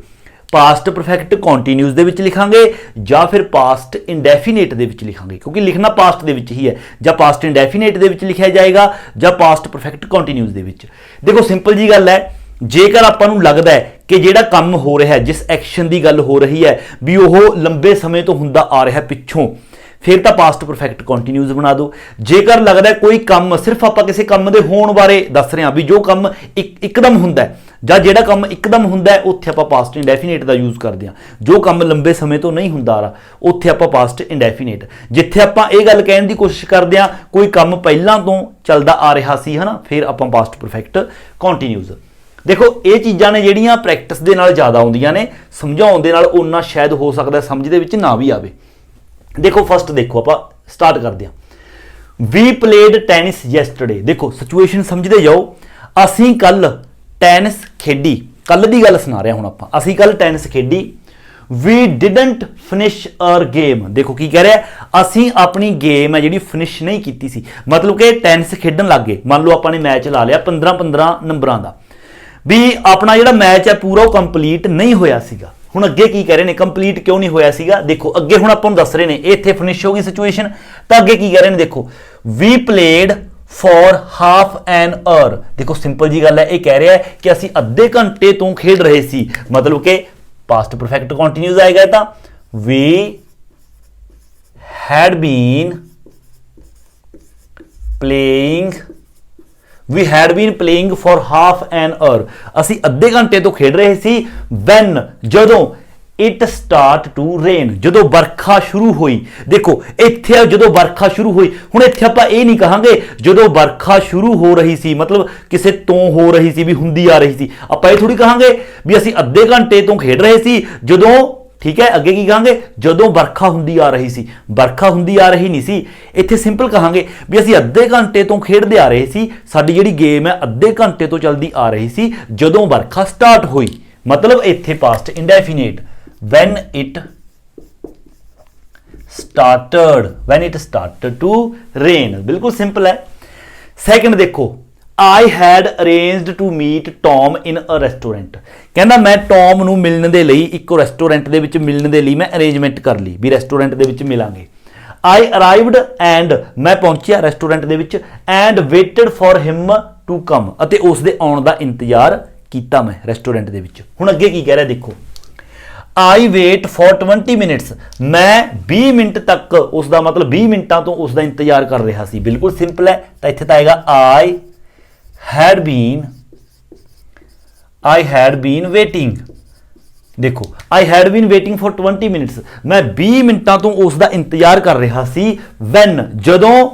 A: पास्ट परफेक्ट कॉन्टीन्यूस दे विच लिखांगे या फिर पास्ट इंडेफिनेट दे विच लिखांगे क्योंकि लिखना पास्ट दे विच ही है या पास्ट इंडेफिनेट दे विच लिखा जाएगा या पास्ट परफेक्ट कॉन्टीन्यूस दे विच देखो सिंपल जी गल है जेकर आपां नूं लगदा है कि जिहड़ा काम हो रहा है जिस एक्शन की गल हो रही है भी वो लंबे समय तो हुंदा आ रहा है पिछों फिर तो पास्ट परफेक्ट कॉन्टीन्यूस बना दो जेकर लगता है कोई काम सिर्फ आप किसी काम के होने बारे दस रहे हैं भी जो काम एकदम हुंदा है ਜਾਂ ਜਿਹੜਾ ਕੰਮ ਇੱਕਦਮ ਹੁੰਦਾ ਹੈ ਉੱਥੇ ਆਪਾਂ ਪਾਸਟ ਇੰਡੈਫੀਨੇਟ ਦਾ ਯੂਜ਼ ਕਰਦੇ ਹਾਂ ਜੋ ਕੰਮ ਲੰਬੇ ਸਮੇਂ ਤੋਂ ਨਹੀਂ ਹੁੰਦਾ ਆ ਰਹਾ ਉੱਥੇ ਆਪਾਂ ਪਾਸਟ ਇੰਡੈਫੀਨੇਟ ਜਿੱਥੇ ਆਪਾਂ ਇਹ ਗੱਲ ਕਹਿਣ ਦੀ ਕੋਸ਼ਿਸ਼ ਕਰਦੇ ਹਾਂ ਕੋਈ ਕੰਮ ਪਹਿਲਾਂ ਤੋਂ ਚੱਲਦਾ ਆ ਰਿਹਾ ਸੀ ਹਨਾ ਫਿਰ ਆਪਾਂ ਪਾਸਟ ਪਰਫੈਕਟ ਕੰਟੀਨਿਊਸ देखो ये चीज़ां ने जिहड़ियां प्रैक्टिस दे नाल ज़्यादा आउंदियां ने समझाउण दे नाल उन्ना शायद हो सकदा समझ दे विच ना भी आवे देखो फस्ट देखो आपां स्टार्ट करदे हां वी प्लेड टैनिस यैसटरडे देखो सिचुएशन समझदे जाओ असीं कल टैनिस खेडी कल दी गल सुना रहे हुण आपां असीं कल टैनिस खेडी we didn't finish our game. ਦੇਖੋ ਕੀ ਕਹਿ ਰਿਹਾ, ਅਸੀਂ ਆਪਣੀ ਗੇਮ ਹੈ ਜਿਹੜੀ ਫਿਨਿਸ਼ ਨਹੀਂ ਕੀਤੀ ਸੀ, ਮਤਲਬ ਕਿ ਟੈਨਿਸ ਖੇਡਣ ਲੱਗ ਗਏ। ਮੰਨ ਲਓ ਆਪਾਂ ਨੇ ਮੈਚ ਲਾ ਲਿਆ 15-15 ਨੰਬਰਾਂ ਦਾ, ਵੀ ਆਪਣਾ ਜਿਹੜਾ ਮੈਚ ਹੈ ਪੂਰਾ ਉਹ ਕੰਪਲੀਟ ਨਹੀਂ ਹੋਇਆ ਸੀਗਾ। ਹੁਣ ਅੱਗੇ ਕੀ ਕਹਿ ਰਹੇ ਨੇ, ਕੰਪਲੀਟ ਕਿਉਂ ਨਹੀਂ ਹੋਇਆ ਸੀਗਾ? ਦੇਖੋ ਅੱਗੇ ਹੁਣ ਆਪਾਂ ਨੂੰ ਦੱਸ ਰਹੇ ਨੇ, ਇੱਥੇ ਫਿਨਿਸ਼ ਹੋ ਗਈ ਸਿਚੁਏਸ਼ਨ, ਤਾਂ ਅੱਗੇ ਕੀ ਕਹਿ ਰਹੇ ਨੇ, ਦੇਖੋ we played for half an hour. ਦੇਖੋ ਸਿੰਪਲ ਜੀ ਗੱਲ ਹੈ, ਇਹ ਕਹਿ ਰਿਹਾ ਹੈ ਕਿ ਅਸੀਂ ਅੱਧੇ ਘੰਟੇ ਤੋਂ ਖੇਡ ਰਹੇ ਸੀ, ਮਤਲਬ ਕਿ ਪਾਸਟ ਪਰਫੈਕਟ ਕੰਟੀਨਿਊਸ ਆਏਗਾ, ਤਾਂ we had been playing for half an hour। ਅਸੀਂ ਅੱਧੇ ਘੰਟੇ ਤੋਂ ਖੇਡ ਰਹੇ ਸੀ। when ਜਦੋਂ it start to rain, ਜਦੋਂ ਵਰਖਾ ਸ਼ੁਰੂ ਹੋਈ। ਦੇਖੋ ਇੱਥੇ ਜਦੋਂ ਵਰਖਾ ਸ਼ੁਰੂ ਹੋਈ, ਹੁਣ ਇੱਥੇ ਆਪਾਂ ਇਹ ਨਹੀਂ ਕਹਾਂਗੇ ਜਦੋਂ ਵਰਖਾ ਸ਼ੁਰੂ ਹੋ ਰਹੀ ਸੀ, ਮਤਲਬ ਕਿਸੇ ਤੋਂ ਹੋ ਰਹੀ ਸੀ, ਵੀ ਹੁੰਦੀ ਆ ਰਹੀ ਸੀ। ਆਪਾਂ ਇਹ ਥੋੜੀ ਕਹਾਂਗੇ ਵੀ ਅਸੀਂ ਅੱਧੇ ਘੰਟੇ ਤੋਂ ਖੇਡ ਰਹੇ ਸੀ ਜਦੋਂ, ਠੀਕ ਹੈ, ਅੱਗੇ ਕੀ ਕਹਾਂਗੇ, ਜਦੋਂ ਵਰਖਾ ਹੁੰਦੀ ਆ ਰਹੀ ਸੀ। ਵਰਖਾ ਹੁੰਦੀ ਆ ਰਹੀ ਨਹੀਂ ਸੀ, ਇੱਥੇ ਸਿੰਪਲ ਕਹਾਂਗੇ ਵੀ ਅਸੀਂ ਅੱਧੇ ਘੰਟੇ ਤੋਂ ਖੇਡਦੇ ਆ ਰਹੇ ਸੀ, ਸਾਡੀ ਜਿਹੜੀ ਗੇਮ ਹੈ ਅੱਧੇ ਘੰਟੇ ਤੋਂ ਚੱਲਦੀ ਆ ਰਹੀ ਸੀ ਜਦੋਂ ਵਰਖਾ ਸਟਾਰਟ ਹੋਈ। ਮਤਲਬ ਇੱਥੇ past indefinite, when it started to rain। ਬਿਲਕੁਲ ਸਿੰਪਲ ਹੈ। ਸੈਕੰਡ ਦੇਖੋ, I had arranged to meet Tom in a restaurant। ਕਹਿੰਦਾ ਮੈਂ ਟੌਮ ਨੂੰ ਮਿਲਣ ਦੇ ਲਈ ਇੱਕ ਰੈਸਟੋਰੈਂਟ ਦੇ ਵਿੱਚ ਮਿਲਣ ਦੇ ਲਈ ਮੈਂ ਅਰੇਂਜਮੈਂਟ ਕਰ ਲਈ, ਵੀ ਰੈਸਟੋਰੈਂਟ ਦੇ ਵਿੱਚ ਮਿਲਾਂਗੇ। I arrived and ਮੈਂ ਪਹੁੰਚਿਆ ਰੈਸਟੋਰੈਂਟ ਦੇ ਵਿੱਚ, and waited for him to come, ਅਤੇ ਉਸ ਦੇ ਆਉਣ ਦਾ ਇੰਤਜ਼ਾਰ ਕੀਤਾ ਮੈਂ ਰੈਸਟੋਰੈਂਟ ਦੇ ਵਿੱਚ। ਹੁਣ ਅੱਗੇ ਕੀ ਕਹਿ ਰਿਹਾ ਦੇਖੋ, I wait for 20 minutes। ਮੈਂ 20 ਮਿੰਟ ਤੱਕ, ਉਸ ਦਾ ਮਤਲਬ 20 ਮਿੰਟਾਂ ਤੋਂ ਉਸ ਦਾ ਇੰਤਜ਼ਾਰ ਕਰ ਰਿਹਾ ਸੀ। ਬਿਲਕੁਲ ਸਿੰਪਲ ਹੈ, ਤਾਂ ਇੱਥੇ ਤਾਂ ਆਏਗਾ I had been waiting। ਦੇਖੋ I had been waiting for 20 minutes, ਮੈਂ 20 ਮਿੰਟਾਂ ਤੋਂ ਉਸ ਦਾ ਇੰਤਜ਼ਾਰ ਕਰ ਰਿਹਾ ਸੀ। when ਜਦੋਂ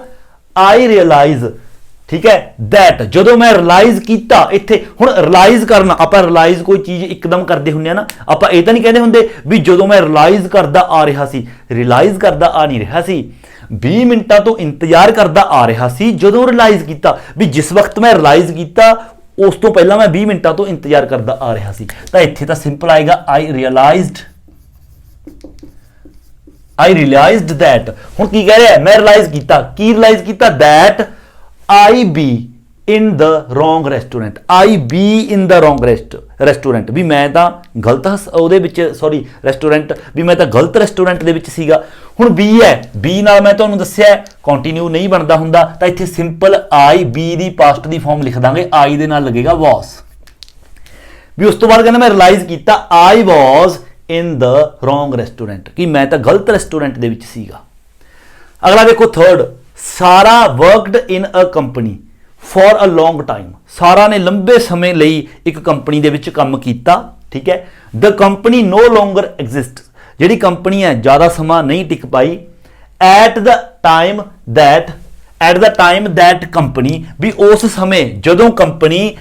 A: I realize, ਠੀਕ ਹੈ, that ਜਦੋਂ ਮੈਂ ਰਿਅਲਾਈਜ਼ ਕੀਤਾ। ਇੱਥੇ ਹੁਣ ਰਿਅਲਾਈਜ਼ ਕਰਨਾ, ਆਪਾਂ ਰਿਅਲਾਈਜ਼ ਕੋਈ ਚੀਜ਼ ਇੱਕਦਮ ਕਰਦੇ ਹੁੰਦੇ ਆ ਨਾ, ਆਪਾਂ ਇਹ ਤਾਂ ਨਹੀਂ ਕਹਿੰਦੇ ਹੁੰਦੇ ਵੀ ਜਦੋਂ ਮੈਂ ਰਿਅਲਾਈਜ਼ ਕਰਦਾ ਆ ਰਿਹਾ ਸੀ। ਰਿਅਲਾਈਜ਼ ਕਰਦਾ ਆ ਨਹੀਂ ਰਿਹਾ ਸੀ, 20 ਮਿੰਟਾਂ ਤੋਂ ਇੰਤਜ਼ਾਰ ਕਰਦਾ ਆ ਰਿਹਾ ਸੀ ਜਦੋਂ ਰਿਅਲਾਈਜ਼ ਕੀਤਾ, ਵੀ ਜਿਸ ਵਕਤ ਮੈਂ ਰਿਅਲਾਈਜ਼ ਕੀਤਾ ਉਸ ਤੋਂ ਪਹਿਲਾਂ ਮੈਂ 20 ਮਿੰਟਾਂ ਤੋਂ ਇੰਤਜ਼ਾਰ ਕਰਦਾ ਆ ਰਿਹਾ ਸੀ। ਤਾਂ ਇੱਥੇ ਤਾਂ ਸਿੰਪਲ ਆਏਗਾ I realized that। ਹੁਣ ਕੀ ਕਹਿ ਰਿਹਾ, ਮੈਂ ਰਿਅਲਾਈਜ਼ ਕੀਤਾ। ਕੀ ਰਿਅਲਾਈਜ਼ ਕੀਤਾ? that I be in the wrong restaurant। I be in the wrong restaurant, ਵੀ ਮੈਂ ਤਾਂ ਗਲਤ ਉਹਦੇ ਵਿੱਚ, ਸੌਰੀ ਰੈਸਟੋਰੈਂਟ, ਵੀ ਮੈਂ ਤਾਂ ਗਲਤ ਰੈਸਟੋਰੈਂਟ ਦੇ ਵਿੱਚ ਸੀਗਾ। ਹੁਣ ਬੀ ਹੈ, ਬੀ ਨਾਲ ਮੈਂ ਤੁਹਾਨੂੰ ਦੱਸਿਆ ਕੰਟੀਨਿਊ ਨਹੀਂ ਬਣਦਾ ਹੁੰਦਾ, ਤਾਂ ਇੱਥੇ simple I be the past the farm ਲਿਖ ਦਾਂਗੇ, I ਦੇ ਨਾਲ ਲੱਗੇਗਾ was। ਵੀ ਉਸ ਤੋਂ ਬਾਅਦ ਕਹਿੰਦਾ ਮੈਂ ਰਿਅਲਾਈਜ਼ ਕੀਤਾ I was in the wrong restaurant, ਕਿ ਮੈਂ ਤਾਂ ਗਲਤ ਰੈਸਟੋਰੈਂਟ ਦੇ ਵਿੱਚ ਸੀਗਾ। ਅਗਲਾ ਦੇਖੋ third, Sarah worked in a company for a long time. Sarah ਨੇ ਲੰਬੇ ਸਮੇਂ ਲਈ ਇੱਕ ਕੰਪਨੀ ਦੇ ਵਿੱਚ ਕੰਮ ਕੀਤਾ, ਠੀਕ ਹੈ। The company no longer exist, ਜਿਹੜੀ ਕੰਪਨੀ ਹੈ ਜ਼ਿਆਦਾ ਸਮਾਂ ਨਹੀਂ ਟਿਕ ਪਾਈ। At the time that company, ਵੀ ਉਸ ਸਮੇਂ ਜਦੋਂ company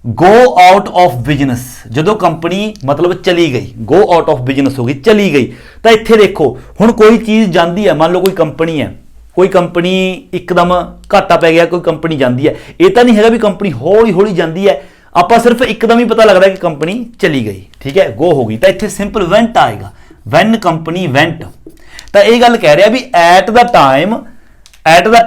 A: go out of business, ਜਦੋਂ ਕੰਪਨੀ ਮਤਲਬ ਚਲੀ ਗਈ, ਗੋ ਆਊਟ ਆਫ ਬਿਜ਼ਨਸ ਹੋ ਗਈ, ਚਲੀ ਗਈ। ਤਾਂ ਇੱਥੇ ਦੇਖੋ ਹੁਣ ਕੋਈ ਚੀਜ਼ ਜਾਂਦੀ ਹੈ, ਮੰਨ ਲਓ ਕੋਈ ਕੰਪਨੀ ਹੈ, ਕੋਈ ਕੰਪਨੀ ਇੱਕਦਮ ਘਾਟਾ ਪੈ ਗਿਆ, ਕੋਈ ਕੰਪਨੀ ਜਾਂਦੀ ਹੈ। ਇਹ ਤਾਂ ਨਹੀਂ ਹੈਗਾ ਵੀ ਕੰਪਨੀ ਹੌਲੀ ਹੌਲੀ ਜਾਂਦੀ ਹੈ, ਆਪਾਂ ਸਿਰਫ ਇੱਕਦਮ ਹੀ ਪਤਾ ਲੱਗਦਾ ਕਿ ਕੰਪਨੀ ਚਲੀ ਗਈ, ਠੀਕ ਹੈ, ਗੋ ਹੋ ਗਈ। ਤਾਂ ਇੱਥੇ ਸਿੰਪਲ ਵੈਂਟ ਆਏਗਾ, ਵੈਨ ਕੰਪਨੀ ਵੈਂਟ। ਤਾਂ ਇਹ ਗੱਲ ਕਹਿ ਰਿਹਾ ਵੀ at the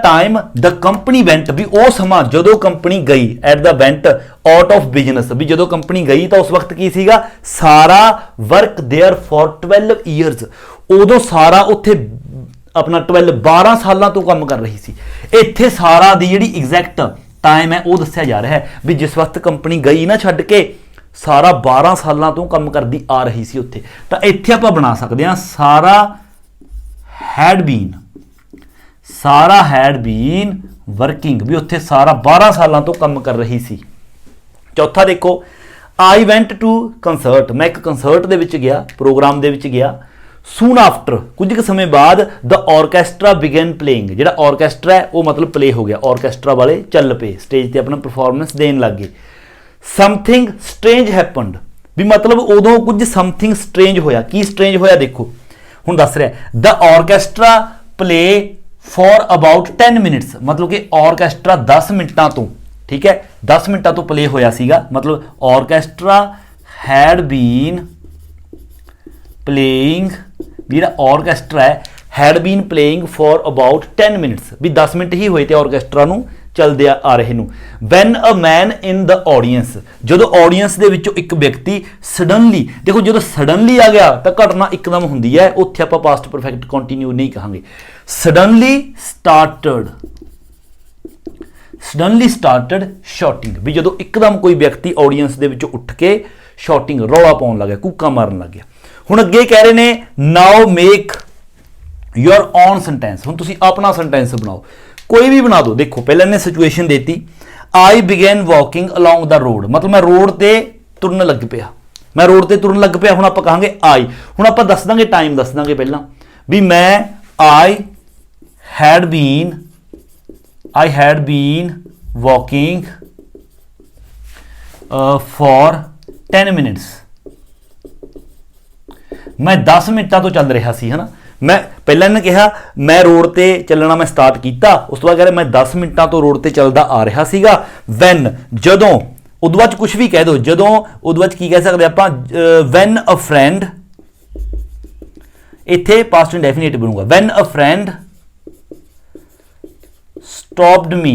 A: time the company went, ਵੀ ਉਹ ਸਮਾਂ ਜਦੋਂ ਕੰਪਨੀ ਗਈ, at the went out of business, ਵੀ ਜਦੋਂ ਕੰਪਨੀ ਗਈ ਤਾਂ ਉਸ ਵਕਤ ਕੀ ਸੀਗਾ, ਸਾਰਾ ਵਰਕ ਦੇਅਰ ਫॉर 12 ਈਅਰਸ। ਉਦੋਂ ਸਾਰਾ ਉੱਥੇ ਆਪਣਾ 12 ਸਾਲਾਂ ਤੋਂ ਕੰਮ ਕਰ ਰਹੀ ਸੀ। ਇੱਥੇ ਸਾਰਾ ਦੀ ਜਿਹੜੀ ਐਗਜ਼ੈਕਟ ਟਾਈਮ ਹੈ ਉਹ ਦੱਸਿਆ ਜਾ ਰਿਹਾ ਹੈ, ਵੀ ਜਿਸ ਵਕਤ ਕੰਪਨੀ ਗਈ ਨਾ ਛੱਡ ਕੇ, ਸਾਰਾ 12 ਸਾਲਾਂ ਤੋਂ ਕੰਮ ਕਰਦੀ ਆ ਰਹੀ ਸੀ ਉੱਥੇ। ਤਾਂ ਇੱਥੇ ਆਪਾਂ ਬਣਾ ਸਕਦੇ ਹਾਂ ਸਾਰਾ ਹੈਡ ਬੀਨ ਵਰਕਿੰਗ, ਵੀ ਉੱਥੇ ਸਾਰਾ 12 ਸਾਲਾਂ ਤੋਂ ਕੰਮ ਕਰ ਰਹੀ ਸੀ। ਚੌਥਾ ਦੇਖੋ, I went to concert, ਮੈਂ ਇੱਕ ਕੰਸਰਟ ਦੇ ਵਿੱਚ ਗਿਆ, ਪ੍ਰੋਗਰਾਮ ਦੇ ਵਿੱਚ ਗਿਆ। ਸੂਨ ਆਫਟਰ, ਕੁਝ ਕੁ ਸਮੇਂ ਬਾਅਦ ਦ ਆਰਕੈਸਟਰਾ ਬਿਗਨ ਪਲੇਇੰਗ, ਜਿਹੜਾ ਆਰਕੈਸਟਰਾ ਹੈ ਉਹ ਮਤਲਬ ਪਲੇ ਹੋ ਗਿਆ, ਆਰਕੈਸਟਰਾ ਵਾਲੇ ਚੱਲ ਪਏ, ਸਟੇਜ ਤੇ ਆਪਣਾ ਪਰਫਾਰਮੈਂਸ ਦੇਣ ਲੱਗ ਗਏ। ਸਮਥਿੰਗ ਸਟ੍ਰੇਂਜ ਹੈਪਨਡ, ਵੀ ਮਤਲਬ ਉਦੋਂ ਕੁਝ ਸਮਥਿੰਗ ਸਟ੍ਰੇਂਜ ਹੋਇਆ। ਕੀ ਸਟ੍ਰੇਂਜ ਹੋਇਆ ਦੇਖੋ, ਹੁਣ ਦੱਸ ਰਿਹਾ, the orchestra play for about 10 minutes, ਮਤਲਬ ਕਿ ਆਰਕੈਸਟਰਾ 10 ਮਿੰਟਾਂ ਤੋਂ, ਠੀਕ ਹੈ, 10 ਮਿੰਟਾਂ ਤੋਂ ਪਲੇ ਹੋਇਆ ਸੀਗਾ। ਮਤਲਬ ਆਰਕੈਸਟਰਾ ਹੈਡ ਬੀਨ ਪਲੇਇੰਗ, ਜਿਹੜਾ ਆਰਕੈਸਟਰਾ ਹੈ had been playing for about 10 minutes, भी 10 मिनट ही होए थे ऑर्कैस्ट्रा नूं चलदे आ रहे नूं। When a man in the audience, जो ऑडियंस दे विचों एक व्यक्ति सडनली, देखो जो सडनली आ गया तो घटना एकदम हुंदी है, उत्थे आपां पास्ट परफेक्ट कंटिन्यू नहीं कहांगे। सडनली स्टार्टड शॉटिंग, भी जो एकदम कोई व्यक्ति ऑडियंस दे विचों उठ के शॉटिंग रौला पाउण लग गया, कूका मारन लग गया। हुण अगे कह रहे ने now make your on sentence, हुण तुसीं अपना सेंटेंस बनाओ, कोई भी बना दो। देखो पहले इन्हें सिचुएशन देती, I began walking along the road, मतलब मैं रोड ते तुरन लग पिया, मैं रोड ते तुरन लग पिया। हुण आपां कहांगे आई, हुण आपां दस दांगे टाइम, दस दांगे पहला भी मैं I had been walking for 10 minutes, मैं 10 मिनटां तो चल रहा सी, है ना। मैं पहले इन्हें कहा मैं रोड ते चलना मैं स्टार्ट किया, उस तो बाद कह रहे मैं 10 मिनटां तो रोड ते चलदा आ रहा सीगा। वैन, जदों, उदों बाच कुछ भी कह दो, जदों उदों बाच की कह सकते आपां, वैन अ फ्रेंड, इत्थे पास्ट इंडेफिनिट बनूगा। When a friend stopped me,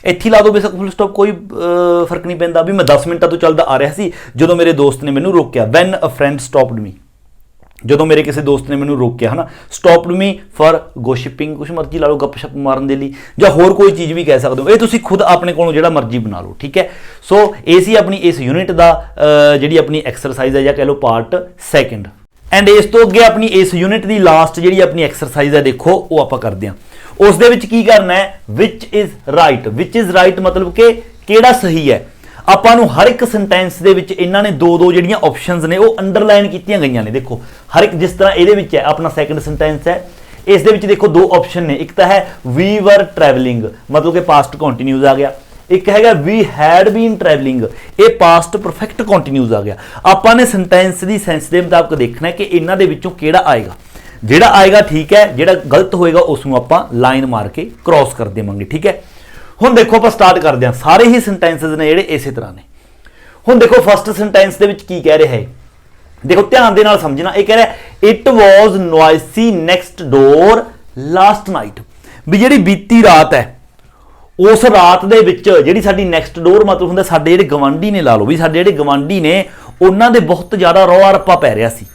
A: इत्थे ला दो बेशक फुल स्टॉप, कोई फर्क नहीं पैंदा, भी मैं 10 मिनटां तो चलदा आ रहा सी जदों मेरे दोस्त ने मैनू रोकिया। वैन अ फ्रेंड स्टॉप्ड मी, ਜਦੋਂ ਮੇਰੇ ਕਿਸੇ ਦੋਸਤ ਨੇ ਮੈਨੂੰ ਰੋਕਿਆ, ਹੈ ਨਾ। ਸਟॉप्ड मी फॉर ਗੋਸਿਪਿੰਗ, ਕੁਛ ਮਰਜ਼ੀ ਲਾ ਲਓ, ਗੱਪਸ਼ਪ ਮਾਰਨ ਦੇ ਲਈ, ਜਾਂ ਹੋਰ ਕੋਈ ਚੀਜ਼ ਵੀ ਕਹਿ ਸਕਦੇ ਹੋ, ਇਹ ਤੁਸੀਂ ਖੁਦ ਆਪਣੇ ਕੋਲੋਂ ਜਿਹੜਾ ਮਰਜ਼ੀ ਬਣਾ ਲਓ, ਠੀਕ ਹੈ। ਸੋ ਇਹ ਸੀ ਆਪਣੀ ਇਸ ਯੂਨਿਟ ਦਾ ਜਿਹੜੀ ਆਪਣੀ ਐਕਸਰਸਾਈਜ਼ ਹੈ, ਜਾਂ ਕਹਿ ਲਓ ਪਾਰਟ ਸੈਕੰਡ। ਐਂਡ ਇਸ ਤੋਂ ਅੱਗੇ ਆਪਣੀ ਇਸ ਯੂਨਿਟ ਦੀ ਲਾਸਟ ਜਿਹੜੀ ਆਪਣੀ ਐਕਸਰਸਾਈਜ਼ ਹੈ, ਦੇਖੋ ਉਹ ਆਪਾਂ ਕਰਦੇ ਹਾਂ। ਉਸ ਦੇ ਵਿੱਚ ਕੀ ਕਰਨਾ ਹੈ, which is right. Which is right ਮਤਲਬ ਕਿ ਕਿਹੜਾ ਸਹੀ ਹੈ। ਆਪਾਂ ਨੂੰ ਹਰ ਇੱਕ ਸੈਂਟੈਂਸ ਦੇ ਵਿੱਚ ਇਹਨਾਂ ਨੇ ਦੋ ਜਿਹੜੀਆਂ ਆਪਸ਼ਨਸ ਨੇ ਉਹ ਅੰਡਰਲਾਈਨ ਕੀਤੀਆਂ ਗਈਆਂ ਨੇ। ਦੇਖੋ ਹਰ ਇੱਕ, ਜਿਸ ਤਰ੍ਹਾਂ ਇਹਦੇ ਵਿੱਚ ਹੈ ਆਪਣਾ ਸੈਕੰਡ ਸੈਂਟੈਂਸ ਹੈ, ਇਸ ਦੇ ਵਿੱਚ ਦੇਖੋ ਦੋ ਆਪਸ਼ਨ ਨੇ, ਇੱਕ ਤਾਂ ਹੈ ਵੀ ਵਰ ਟਰੈਵਲਿੰਗ, ਮਤਲਬ ਕਿ ਪਾਸਟ ਕੰਟੀਨਿਊਸ ਆ ਗਿਆ। ਇੱਕ ਹੈਗਾ ਵੀ ਹੈਡ ਬੀਨ ਟਰੈਵਲਿੰਗ, ਇਹ ਪਾਸਟ ਪਰਫੈਕਟ ਕੰਟੀਨਿਊਸ ਆ ਗਿਆ। ਆਪਾਂ ਨੇ ਸੈਂਟੈਂਸ ਦੀ ਸੈਂਸ ਦੇ ਮੁਤਾਬਕ ਦੇਖਣਾ ਕਿ ਇਹਨਾਂ ਦੇ ਵਿੱਚੋਂ ਕਿਹੜਾ ਆਏਗਾ। ਜਿਹੜਾ ਆਏਗਾ ਠੀਕ ਹੈ, ਜਿਹੜਾ ਗਲਤ ਹੋਏਗਾ ਉਸ ਨੂੰ ਆਪਾਂ ਲਾਈਨ ਮਾਰ ਕੇ ਕ੍ਰੋਸ ਕਰ ਦੇਵਾਂਗੇ, ਠੀਕ ਹੈ। ਹੁਣ ਦੇਖੋ ਆਪਾਂ ਸਟਾਰਟ ਕਰਦੇ ਹਾਂ। ਸਾਰੇ ਹੀ ਸੈਂਟੈਂਸਸ ਨੇ ਜਿਹੜੇ ਇਸੇ ਤਰ੍ਹਾਂ ਨੇ। ਹੁਣ ਦੇਖੋ ਫਸਟ ਸੈਂਟੈਂਸ ਦੇ ਵਿੱਚ ਕੀ ਕਹਿ ਰਿਹਾ ਹੈ, ਦੇਖੋ ਧਿਆਨ ਦੇ ਨਾਲ ਸਮਝਣਾ। ਇਹ ਕਹਿ ਰਿਹਾ it was noisy next door last night, ਵੀ ਜਿਹੜੀ ਬੀਤੀ ਰਾਤ ਹੈ ਉਸ ਰਾਤ ਦੇ ਵਿੱਚ ਜਿਹੜੀ ਸਾਡੀ ਨੈਕਸਟ ਡੋਰ ਮਤਲਬ ਹੁੰਦਾ ਸਾਡੇ ਜਿਹੜੇ ਗਵਾਂਢੀ ਨੇ, ਲਾ ਲਓ ਵੀ ਸਾਡੇ ਜਿਹੜੇ ਗਵਾਂਢੀ ਨੇ ਉਹਨਾਂ ਦੇ ਬਹੁਤ ਜ਼ਿਆਦਾ ਰੌਲਾ ਰੱਪਾ ਪੈ ਰਿਹਾ ਸੀ।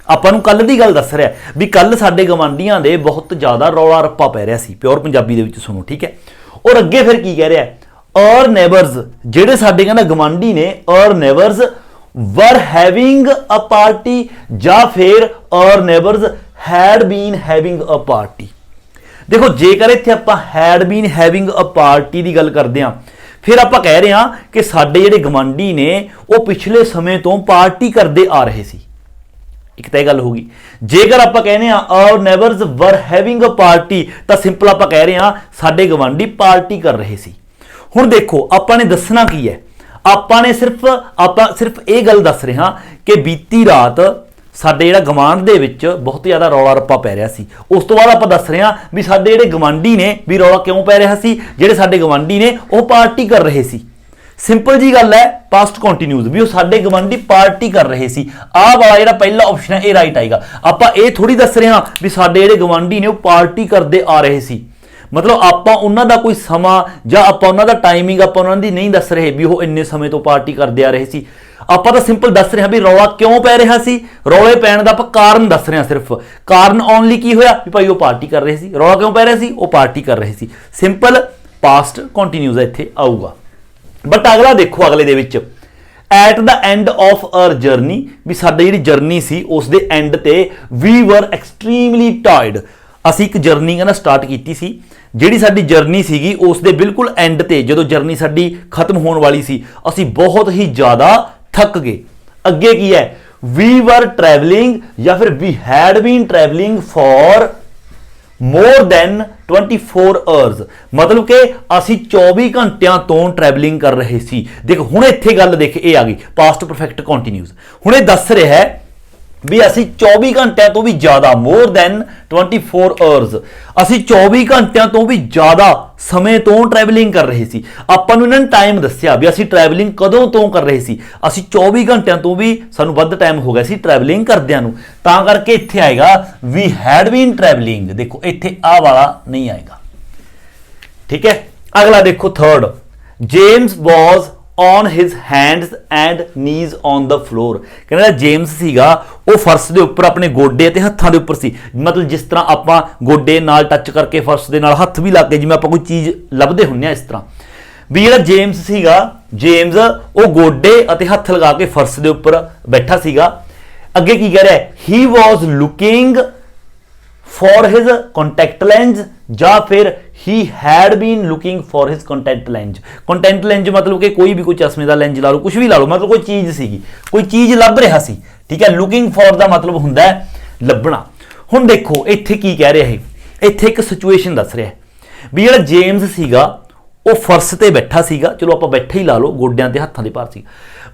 A: ਆਪਾਂ ਨੂੰ ਕੱਲ ਦੀ ਗੱਲ ਦੱਸ ਰਿਹਾ ਵੀ ਕੱਲ ਸਾਡੇ ਗਵਾਂਢੀਆਂ ਦੇ ਬਹੁਤ ਜ਼ਿਆਦਾ ਰੌਲਾ ਰੱਪਾ ਪੈ ਰਿਹਾ ਸੀ। ਪਿਓਰ ਪੰਜਾਬੀ ਦੇ ਵਿੱਚ ਸੁਣੋ, ਠੀਕ ਹੈ। और अगे फिर की कह रहा है, और नेबर्स, जेडे साडे कहना गवांढी ने, और neighbours were having a party, या फिर और neighbours had been having a party. देखो जेकर इत्थे आपां had been having a party की गल करते हैं, फिर आपां कह रहे हैं कि साडे जेडे गवांढी ने वो पिछले समय तो पार्टी करते आ रहे सी। एक तो गल होगी। जेकर आप कहने और neighbours were having a party, तो सिंपल आप कह रहे हैं साडे गवांढी पार्टी कर रहे सी। हुण देखो आपां ने दसना की है, आपां सिर्फ ये गल दस रहे हैं कि बीती रात साडे जिहड़ा गवांढ दे विच बहुत ज़्यादा रौला रप्पा पै रहा सी। उस तो बाद आपां दस रहे हैं भी साडे जिहड़े गवांढी ने भी रौला क्यों पै रहा सी, जिहड़े साडे गवांढी ने वो पार्टी कर रहे सी। सिंपल जी गल है, पास्ट कंटिन्यूस, भी वो साडे गवांढी पार्टी कर रहे सी। आह वाला जिहड़ा पहला ऑप्शन है ये राइट आएगा। आपां ये थोड़ी दस रहे हैं भी साडे जिहड़े गवांढी ने वो पार्टी करते आ रहे सी, मतलब आपां उन्हां दा कोई समा जां आपां उन्हां दा टाइमिंग आपां उन्हां दी नहीं दस रहे भी वो इन्ने समय तो पार्टी करते आ रहे सी। आपां तां सिंपल दस रहे हैं भी रौला क्यों पै रहा सी, रौले पैण दा आपां कारण दस रहे हैं। सिर्फ कारण ओनली की होया भी भाई वो पार्टी कर रहे सी, रौला क्यों पै रहा सी, वो पार्टी कर रहे सी। सिंपल पास्ट कंटिन्यूस इत्थे आऊगा। बट अगला देखो, अगले दे विच at the end of our journey, भी साडी जिहड़ी जर्नी सी उस दे एंड ते वी वर एक्सट्रीमली टायर्ड, असी एक जर्नी कहना स्टार्ट की सी। जिहड़ी साडी जर्नी सीगी उस दे बिल्कुल एंड ते जदों जर्नी साडी खत्म होने वाली सी, असी बहुत ही ज़्यादा थक गए। अगे की है, वी वर ट्रैवलिंग या फिर we had been travelling for more than 24 hours, मतलब कि असी 24 घंटिया तो ट्रैवलिंग कर रहे सी। देखो हुण इत्थे गल देख, ये आ गई पास्ट परफेक्ट कंटिन्यूस। हुण ये दस रहा है ਵੀ ਅਸੀਂ 24 ਘੰਟਿਆਂ ਤੋਂ ਵੀ ਜ਼ਿਆਦਾ more than 24 hours ਅਸੀਂ 24 ਘੰਟਿਆਂ ਤੋਂ ਵੀ ਜ਼ਿਆਦਾ ਸਮੇਂ ਤੋਂ ਟਰੈਵਲਿੰਗ ਕਰ ਰਹੇ ਸੀ। ਆਪਾਂ ਨੂੰ ਇਹਨਾਂ ਨੇ ਟਾਈਮ ਦੱਸਿਆ ਵੀ ਅਸੀਂ ਟਰੈਵਲਿੰਗ ਕਦੋਂ ਤੋਂ ਕਰ ਰਹੇ ਸੀ, ਅਸੀਂ 24 ਘੰਟਿਆਂ ਤੋਂ ਵੀ ਸਾਨੂੰ ਵੱਧ ਟਾਈਮ ਹੋ ਗਿਆ ਸੀ ਟਰੈਵਲਿੰਗ ਕਰਦਿਆਂ ਨੂੰ, ਤਾਂ ਕਰਕੇ ਇੱਥੇ ਆਏਗਾ ਵੀ ਹੈਡ ਬੀਨ ਟਰੈਵਲਿੰਗ। ਦੇਖੋ ਇੱਥੇ ਆਹ ਵਾਲਾ ਨਹੀਂ ਆਏਗਾ, ਠੀਕ ਹੈ। ਅਗਲਾ ਦੇਖੋ third, James was on his hands and knees on the floor। ਕਹਿੰਦਾ ਜੇਮਸ ਸੀਗਾ ਉਹ ਫਰਸ਼ ਦੇ ਉੱਪਰ ਆਪਣੇ ਗੋਡੇ ਤੇ ਹੱਥਾਂ ਦੇ ਉੱਪਰ ਸੀ, ਮਤਲਬ ਜਿਸ ਤਰ੍ਹਾਂ ਆਪਾਂ ਗੋਡੇ ਨਾਲ ਟੱਚ ਕਰਕੇ ਫਰਸ਼ ਦੇ ਨਾਲ ਹੱਥ ਵੀ ਲਾ ਕੇ ਜਿਵੇਂ ਆਪਾਂ ਕੋਈ ਚੀਜ਼ ਲੱਭਦੇ ਹੁੰਦੇ ਆ, ਇਸ ਤਰ੍ਹਾਂ ਵੀ ਜਿਹੜਾ ਜੇਮਸ ਸੀਗਾ, ਜੇਮਸ ਉਹ ਗੋਡੇ ਅਤੇ ਹੱਥ ਲਗਾ ਕੇ ਫਰਸ਼ ਦੇ ਉੱਪਰ ਬੈਠਾ ਸੀਗਾ। ਅੱਗੇ ਕੀ ਕਹਿ ਰਿਹਾ, he was looking for his contact lens ਜਾਂ ਫਿਰ he had been looking for his contact lens। contact lens ਮਤਲਬ ਕਿ ਕੋਈ ਵੀ ਕੋਈ ਚਸ਼ਮੇ ਦਾ ਲੈਂਜ ਲਾ ਲਓ, ਕੁਝ ਵੀ ਲਾ ਲਓ, ਮਤਲਬ ਕੋਈ ਚੀਜ਼ ਸੀਗੀ, ਕੋਈ ਚੀਜ਼ ਲੱਭ ਰਿਹਾ ਸੀ, ਠੀਕ ਹੈ। looking for ਦਾ ਮਤਲਬ ਹੁੰਦਾ ਹੈ ਲੱਭਣਾ। ਹੁਣ ਦੇਖੋ ਇੱਥੇ ਕੀ ਕਹਿ ਰਿਹਾ ਹੈ, ਇੱਥੇ ਇੱਕ ਸਿਚੁਏਸ਼ਨ ਦੱਸ ਰਿਹਾ ਵੀ ਜਿਹੜਾ ਜੇਮਸ ਸੀਗਾ ਉਹ ਫਰਸ਼ ਤੇ ਬੈਠਾ ਸੀਗਾ, ਚਲੋ ਆਪਾਂ ਬੈਠੇ ਹੀ ਲਾ ਲਓ, ਗੋਡਿਆਂ ਤੇ ਹੱਥਾਂ ਦੇ ਭਾਰ ਸੀ,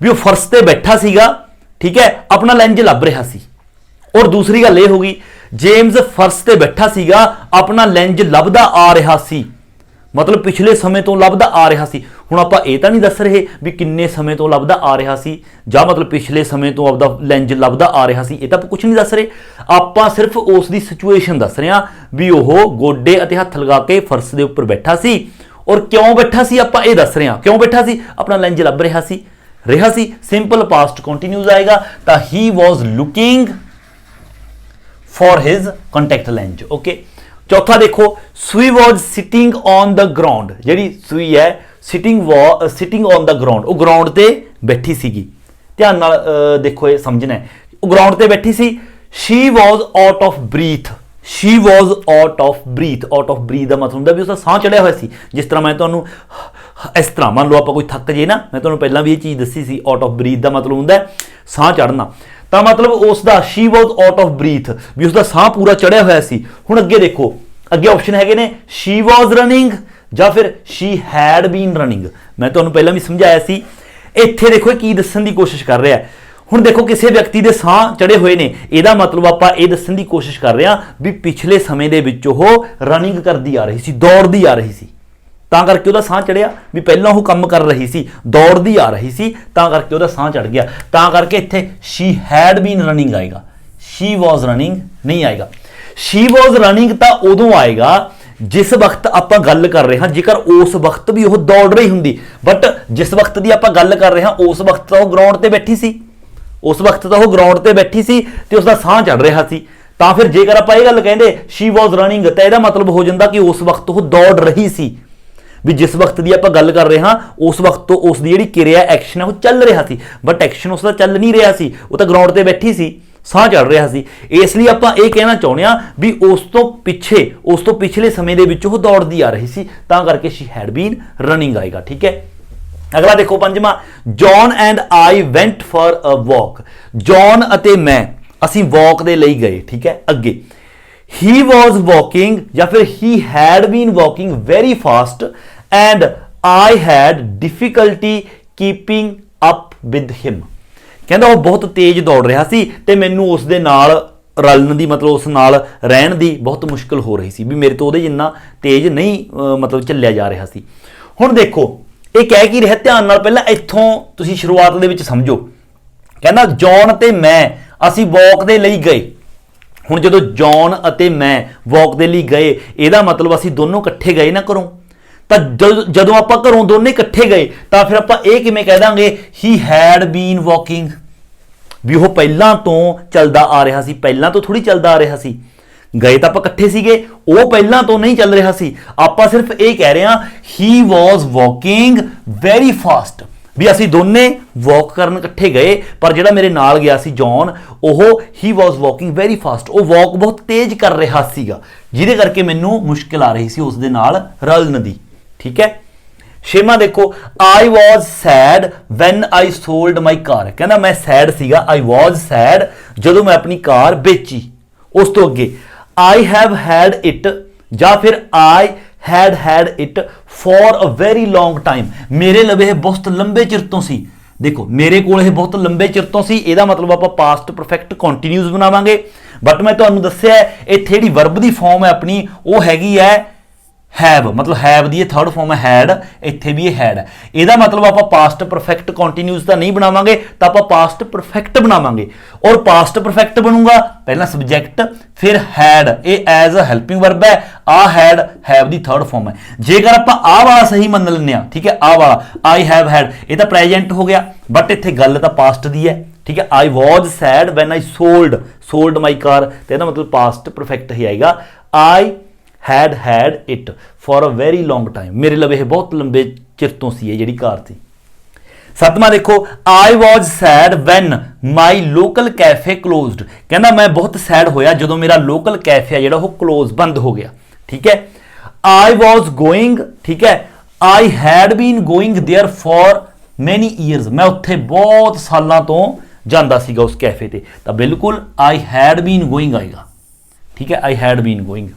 A: ਵੀ ਉਹ ਫਰਸ਼ ਤੇ ਬੈਠਾ ਸੀਗਾ, ਠੀਕ ਹੈ, ਆਪਣਾ ਲੈਂਜ ਲੱਭ ਰਿਹਾ ਸੀ। ਔਰ ਦੂਸਰੀ ਗੱਲ ਇਹ ਹੋ ਗਈ, ਜੇਮਸ ਫਰਸ਼ ਤੇ ਬੈਠਾ ਸੀਗਾ, ਆਪਣਾ ਲੈਂਜ ਲੱਭਦਾ ਆ ਰਿਹਾ ਸੀ, ਮਤਲਬ ਪਿਛਲੇ ਸਮੇਂ ਤੋਂ ਲੱਭਦਾ ਆ ਰਿਹਾ ਸੀ। ਹੁਣ ਆਪਾਂ ਇਹ ਤਾਂ ਨਹੀਂ ਦੱਸ ਰਹੇ ਵੀ ਕਿੰਨੇ ਸਮੇਂ ਤੋਂ ਲੱਭਦਾ ਆ ਰਿਹਾ ਸੀ, ਜਾਂ ਮਤਲਬ ਪਿਛਲੇ ਸਮੇਂ ਤੋਂ ਆਪਦਾ ਲੈਂਜ ਲੱਭਦਾ ਆ ਰਿਹਾ ਸੀ, ਇਹ ਤਾਂ ਕੁਝ ਨਹੀਂ ਦੱਸ ਰਹੇ। ਆਪਾਂ ਸਿਰਫ ਉਸ ਦੀ ਸਿਚੁਏਸ਼ਨ ਦੱਸ ਰਹੇ ਹਾਂ ਵੀ ਉਹ ਗੋਡੇ ਅਤੇ ਹੱਥ ਲਗਾ ਕੇ ਫਰਸ਼ ਦੇ ਉੱਪਰ ਬੈਠਾ ਸੀ। ਔਰ ਕਿਉਂ ਬੈਠਾ ਸੀ ਆਪਾਂ ਇਹ ਦੱਸ ਰਹੇ ਹਾਂ, ਕਿਉਂ ਬੈਠਾ ਸੀ, ਆਪਣਾ ਲੈਂਜ ਲੱਭ ਰਿਹਾ ਸੀ, ਸਿੰਪਲ ਪਾਸਟ ਕੰਟੀਨਿਊਸ ਆਏਗਾ, ਤਾਂ ਹੀ ਵਾਜ਼ looking for his contact lens। okay, ਚੌਥਾ ਦੇਖੋ, ਸੂਈ was sitting on the ground। ਜਿਹੜੀ ਸੂਈ ਹੈ sitting on the ground, ਉਹ ਗਰਾਊਂਡ ਤੇ ਬੈਠੀ ਸੀਗੀ। ਧਿਆਨ ਨਾਲ ਦੇਖੋ, ਇਹ ਸਮਝਣਾ ਹੈ, ਉਹ ਗਰਾਊਂਡ ਤੇ ਬੈਠੀ ਸੀ। she was out of breath। she was out of breath। out of breath ਦਾ ਮਤਲਬ ਹੁੰਦਾ ਵੀ ਉਸਦਾ ਸਾਹ ਚੜਿਆ ਹੋਇਆ ਸੀ। ਜਿਸ ਤਰ੍ਹਾਂ ਮੈਂ ਤੁਹਾਨੂੰ ਇਸ ਤਰ੍ਹਾਂ ਮੰਨ ਲਓ ਆਪਾਂ ਕੋਈ ਥੱਕ ਜੇ ਨਾ, ਮੈਂ ਤੁਹਾਨੂੰ ਪਹਿਲਾਂ ਵੀ ਇਹ ਚੀਜ਼ ਦੱਸੀ ਸੀ, out of breath ਦਾ ਮਤਲਬ ਹੁੰਦਾ ਸਾਹ ਚੜਨਾ, ਤਾਂ ਮਤਲਬ ਉਸ ਦਾ she was out of breath ਵੀ ਉਸ ਦਾ ਸਾਹ ਪੂਰਾ ਚੜਿਆ ਹੋਇਆ ਸੀ। ਹੁਣ ਅੱਗੇ ਦੇਖੋ, ਅੱਗੇ ਆਪਸ਼ਨ ਹੈਗੇ ਨੇ she was running ਜਾਂ ਫਿਰ she had been running। ਮੈਂ ਤੁਹਾਨੂੰ ਪਹਿਲਾਂ ਵੀ ਸਮਝਾਇਆ ਸੀ। ਇੱਥੇ ਦੇਖੋ ਕੀ ਦੱਸਣ ਦੀ ਕੋਸ਼ਿਸ਼ ਕਰ ਰਿਹਾ। ਹੁਣ ਦੇਖੋ ਕਿਸੇ ਵਿਅਕਤੀ ਦੇ ਸਾਹ ਚੜੇ ਹੋਏ ਨੇ, ਇਹਦਾ ਮਤਲਬ ਆਪਾਂ ਇਹ ਦੱਸਣ ਦੀ ਕੋਸ਼ਿਸ਼ ਕਰ ਰਹੇ ਹਾਂ ਵੀ ਪਿਛਲੇ ਸਮੇਂ ਦੇ ਵਿੱਚ ਉਹ ਰਨਿੰਗ ਕਰਦੀ ਆ ਰਹੀ ਸੀ, ਦੌੜਦੀ ਆ ਰਹੀ ਸੀ, ਤਾਂ ਕਰਕੇ ਉਹਦਾ ਸਾਹ ਚੜਿਆ। ਵੀ ਪਹਿਲਾਂ ਉਹ ਕੰਮ ਕਰ ਰਹੀ ਸੀ, ਦੌੜਦੀ ਆ ਰਹੀ ਸੀ, ਤਾਂ ਕਰਕੇ ਉਹਦਾ ਸਾਹ ਚੜ ਗਿਆ, ਤਾਂ ਕਰਕੇ ਇੱਥੇ she had been running ਆਏਗਾ, she was running ਨਹੀਂ ਆਏਗਾ। she was running ਤਾਂ ਉਦੋਂ ਆਏਗਾ ਜਿਸ ਵਕਤ ਆਪਾਂ ਗੱਲ ਕਰ ਰਹੇ ਹਾਂ, ਜੇਕਰ ਉਸ ਵਕਤ ਵੀ ਉਹ ਦੌੜ ਰਹੀ ਹੁੰਦੀ, ਬਟ ਜਿਸ ਵਕਤ ਦੀ ਆਪਾਂ ਗੱਲ ਕਰ ਰਹੇ ਹਾਂ ਉਸ ਵਕਤ ਤਾਂ ਉਹ ਗਰਾਊਂਡ ਤੇ ਬੈਠੀ ਸੀ, ਉਸ ਵਕਤ ਤਾਂ ਉਹ ਗਰਾਊਂਡ ਤੇ ਬੈਠੀ ਸੀ ਤੇ ਉਸਦਾ ਸਾਹ ਚੜ ਰਿਹਾ ਸੀ। ਤਾਂ ਫਿਰ ਜੇਕਰ ਆਪਾਂ ਇਹ ਗੱਲ ਕਹਿੰਦੇ she was running, ਤਾਂ ਇਹਦਾ ਮਤਲਬ ਹੋ ਜਾਂਦਾ ਕਿ ਉਸ ਵਕਤ ਉਹ ਦੌੜ ਰਹੀ ਸੀ। ਵੀ ਜਿਸ ਵਕਤ ਦੀ ਆਪਾਂ ਗੱਲ ਕਰ ਰਹੇ ਹਾਂ ਉਸ ਵਕਤ ਤੋਂ ਉਸ ਦੀ ਜਿਹੜੀ ਕਿਰਿਆ ਐਕਸ਼ਨ ਹੈ ਉਹ ਚੱਲ ਰਿਹਾ ਸੀ, ਬਟ ਐਕਸ਼ਨ ਉਸ ਦਾ ਚੱਲ ਨਹੀਂ ਰਿਹਾ ਸੀ, ਉਹ ਤਾਂ ਗਰਾਊਂਡ ਤੇ ਬੈਠੀ ਸੀ, ਸਾਹ ਚੜ ਰਿਹਾ ਸੀ। ਇਸ ਲਈ ਆਪਾਂ ਇਹ ਕਹਿਣਾ ਚਾਹੁੰਦੇ ਹਾਂ ਵੀ ਉਸ ਤੋਂ ਪਿਛਲੇ ਸਮੇਂ ਦੇ ਵਿੱਚ ਉਹ ਦੌੜਦੀ ਆ ਰਹੀ ਸੀ, ਤਾਂ ਕਰਕੇ she had been running ਆਏਗਾ। ਠੀਕ ਹੈ। ਅਗਲਾ ਦੇਖੋ ਪੰਜਵਾਂ, John and I went for a walk. John ਅਤੇ ਮੈਂ ਅਸੀਂ ਵਾਕ ਦੇ ਲਈ ਗਏ। ਠੀਕ ਹੈ। ਅੱਗੇ he was walking ਜਾਂ ਫਿਰ he had been walking very fast and I had difficulty keeping up with him। ਕਹਿੰਦਾ ਉਹ ਬਹੁਤ ਤੇਜ਼ ਦੌੜ ਰਿਹਾ ਸੀ ਤੇ ਮੈਨੂੰ ਉਸ ਦੇ ਨਾਲ ਰਲਣ ਦੀ, ਮਤਲਬ ਉਸ ਨਾਲ ਰਹਿਣ ਦੀ ਬਹੁਤ ਮੁਸ਼ਕਲ ਹੋ ਰਹੀ ਸੀ, ਵੀ ਮੇਰੇ ਤੋਂ ਉਹਦੇ ਜਿੰਨਾ ਤੇਜ਼ ਨਹੀਂ ਮਤਲਬ ਚੱਲਿਆ ਜਾ ਰਿਹਾ ਸੀ। ਹੁਣ ਦੇਖੋ ਇਹ ਕਹਿ ਕੀ ਰਿਹਾ, ਧਿਆਨ ਨਾਲ ਪਹਿਲਾਂ ਇੱਥੋਂ ਤੁਸੀਂ ਸ਼ੁਰੂਆਤ ਦੇ ਵਿੱਚ ਸਮਝੋ। ਕਹਿੰਦਾ ਜੌਨ ਤੇ ਮੈਂ ਅਸੀਂ ਵਾਕ ਦੇ ਲਈ ਗਏ। ਹੁਣ ਜਦੋਂ ਜੌਨ ਅਤੇ ਮੈਂ ਵਾਕ ਦੇ ਲਈ ਗਏ, ਇਹਦਾ ਮਤਲਬ ਅਸੀਂ ਦੋਨੋਂ ਇਕੱਠੇ ਗਏ ਨਾ ਘਰੋਂ। ਤਾਂ ਜਦੋਂ ਆਪਾਂ ਘਰੋਂ ਦੋਨੇ ਇਕੱਠੇ ਗਏ ਤਾਂ ਫਿਰ ਆਪਾਂ ਇਹ ਕਿਵੇਂ ਕਹਿ ਦਾਂਗੇ, he had been walking, ਵੀ ਉਹ ਪਹਿਲਾਂ ਤੋਂ ਚੱਲਦਾ ਆ ਰਿਹਾ ਸੀ, ਪਹਿਲਾਂ ਤੋਂ ਥੋੜੀ ਚੱਲਦਾ ਆ ਰਿਹਾ ਸੀ। ਗਏ ਤਾਂ ਆਪਾਂ ਇਕੱਠੇ ਸੀਗੇ, ਉਹ ਪਹਿਲਾਂ ਤੋਂ ਨਹੀਂ ਚੱਲ ਰਿਹਾ ਸੀ। ਆਪਾਂ ਸਿਰਫ ਇਹ ਕਹਿ ਰਹੇ ਹਾਂ he was walking very fast, ਵੀ ਅਸੀਂ ਦੋਨੇ ਵਾਕ ਕਰਨ ਇਕੱਠੇ ਗਏ, ਪਰ ਜਿਹੜਾ ਮੇਰੇ ਨਾਲ ਗਿਆ ਸੀ ਜੌਨ, ਉਹ he was walking very fast, ਉਹ ਵਾਕ ਬਹੁਤ ਤੇਜ਼ ਕਰ ਰਿਹਾ ਸੀਗਾ, ਜਿਹਦੇ ਕਰਕੇ ਮੈਨੂੰ ਮੁਸ਼ਕਿਲ ਆ ਰਹੀ ਸੀ ਉਸ ਦੇ ਨਾਲ ਰਲਣ ਦੀ। ਠੀਕ ਹੈ। ਛੇਵਾਂ ਦੇਖੋ, I was sad when I sold my car। ਕਹਿੰਦਾ ਮੈਂ ਸੈਡ ਸੀਗਾ, I was sad ਜਦੋਂ ਮੈਂ ਆਪਣੀ ਕਾਰ ਵੇਚੀ। ਉਸ ਤੋਂ ਅੱਗੇ I have had it ਜਾਂ ਫਿਰ I had it for a very long time। ਮੇਰੇ ਲਵੇ ਬਹੁਤ ਲੰਬੇ ਚਿਰ ਤੋਂ ਸੀ, देखो मेरे को यह बहुत लंबे चिर तो सी, ਇਹਦਾ मतलब आप पास्ट परफेक्ट कंटिन्यूस बनावांगे, बट मैं तुहानूं दस्सिआ इत्थे जिहड़ी वर्ब दी फॉर्म है अपनी वो हैगी है हैव, मतलब हैव दी थर्ड फॉर्म है हैड, इत्थे भी हैड है। ਇਹਦਾ मतलब आप पास्ट परफेक्ट कंटिन्यूस तो नहीं बनावांगे, तो आप पास्ट परफेक्ट बनावांगे। और पास्ट परफेक्ट बनूंगा पहला सब्जैक्ट फिर हैड, ये एज अ हैल्पिंग वर्ब है, आ had have the third form है। जेकर आप आ वाला सही मन लें, ठीक है, आ वाला आई हैव हैड ये तो प्रेजेंट हो गया, बट इत्थे गल तो पास्ट दी है, ठीक है। I was sad when I sold my car, तो यह मतलब पास्ट परफेक्ट ही आएगा। I had it for a very long time, मेरे लवे यह बहुत लंबे चिर तो सी जी कार थी। सतवां देखो I was sad when my local cafe closed, कहना मैं बहुत सैड होया जो मेरा लोकल कैफे है जो क्लोज बंद हो गया, ठीक है। आई वॉज गोइंग, ठीक है, I had been going there for many years, मैं उत्थे बहुत सालों तो जाता सीगा उस कैफे ते, तो बिल्कुल आई हैड बीन गोइंग आएगा, ठीक है, आई हैड बीन गोइंग।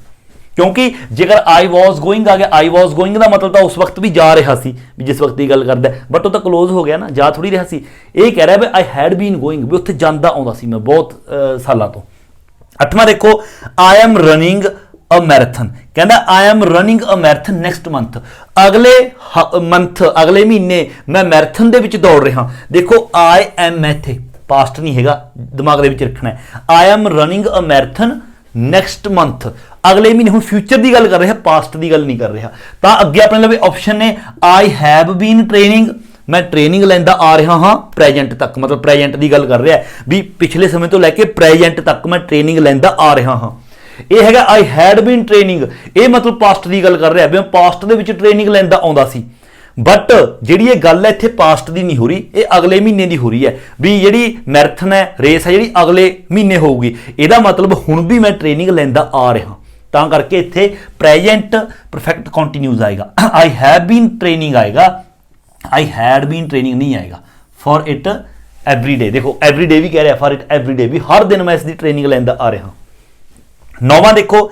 A: क्योंकि जेकर आई वॉज गोइंग आ गया, आई वॉज गोइंग का मतलब तो उस वक्त भी जा रहा सी, भी जिस वक्त की गल करदा, बट वो तो क्लोज हो गया ना, जा थोड़ी रहा सी। ये कह रहा है भी आई हैड बीन गोइंग, भी उत्थे जांदा आउंदा सी मैं बहुत सालों तो। 8वां देखो I am running a marathon, कहना I am running a marathon next month, अगले मंथ अगले महीने मैं मैराथन दे विच दौड़ रहा। देखो आई एम इत्थे पास्ट नहीं हैगा, दिमाग दे विच रखना है। आई am running a marathon next month, अगले महीने, हम फ्यूचर की गल कर रहे हैं, पास्ट की गल नहीं कर रहा। तो अगे अपने लगे ऑप्शन ने आई हैव बीन ट्रेनिंग, मैं ट्रेनिंग लैंदा आ रहा हाँ प्रेजेंट तक, मतलब प्रेजेंट की गल कर रहा है भी पिछले समय तो लैके प्रेजेंट तक मैं ट्रेनिंग लैंदा आ रहा हाँ। ये है आई हैड बीन ट्रेनिंग, ये मतलब पास्ट की गल कर रहा है भी मैं पास्ट के ट्रेनिंग लैंदा आउंदा सी, बट जी ये गल है इत्थे पास्ट की नहीं हो रही, ये अगले महीने की हो रही है भी जी मैराथन है रेस है जी अगले महीने होगी, यदा मतलब हुण भी मैं ट्रेनिंग लैंदा आ रहा, तां करके इत्थे प्रेजेंट परफेक्ट कंटिन्यूस आएगा। आई हैव बीन ट्रेनिंग आएगा, आई हैड बीन ट्रेनिंग नहीं आएगा। फॉर इट एवरी डे, देखो एवरी डे भी कह रहा है, फॉर इट एवरी डे भी हर दिन मैं इसकी ट्रेनिंग लैंदा आ रहा। 9वां देखो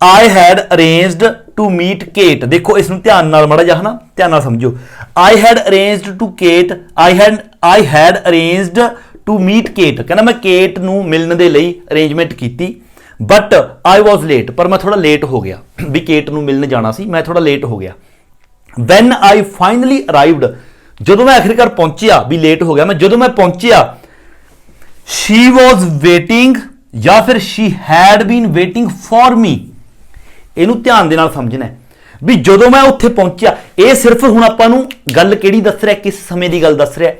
A: I had arranged to meet Kate, देखो इसमें ध्यान नाल माड़ा जा, है ना, ध्यान नाल समझो। I had arranged to Kate, I had arranged to meet Kate, कहना मैं केट नूं मिलण दे लई अरेंजमेंट कीती, बट आई वॉज लेट, पर मैं थोड़ा लेट हो गया, भी केट नूं मिलण जाना सी, मैं थोड़ा लेट हो गया। वैन आई फाइनली अराइव्ड, जदों मैं आखिरकार पहुंचिया, भी लेट हो गया मैं, जदों मैं पहुंचिया शी वॉज वेटिंग या फिर she had been waiting for me, इनू ध्यान दे नाल समझना है भी जदों मैं उत्थे पहुंचिया, ये सिर्फ हुण आपां नूं गल किहड़ी दस रहा, किस समय की गल दस रहा,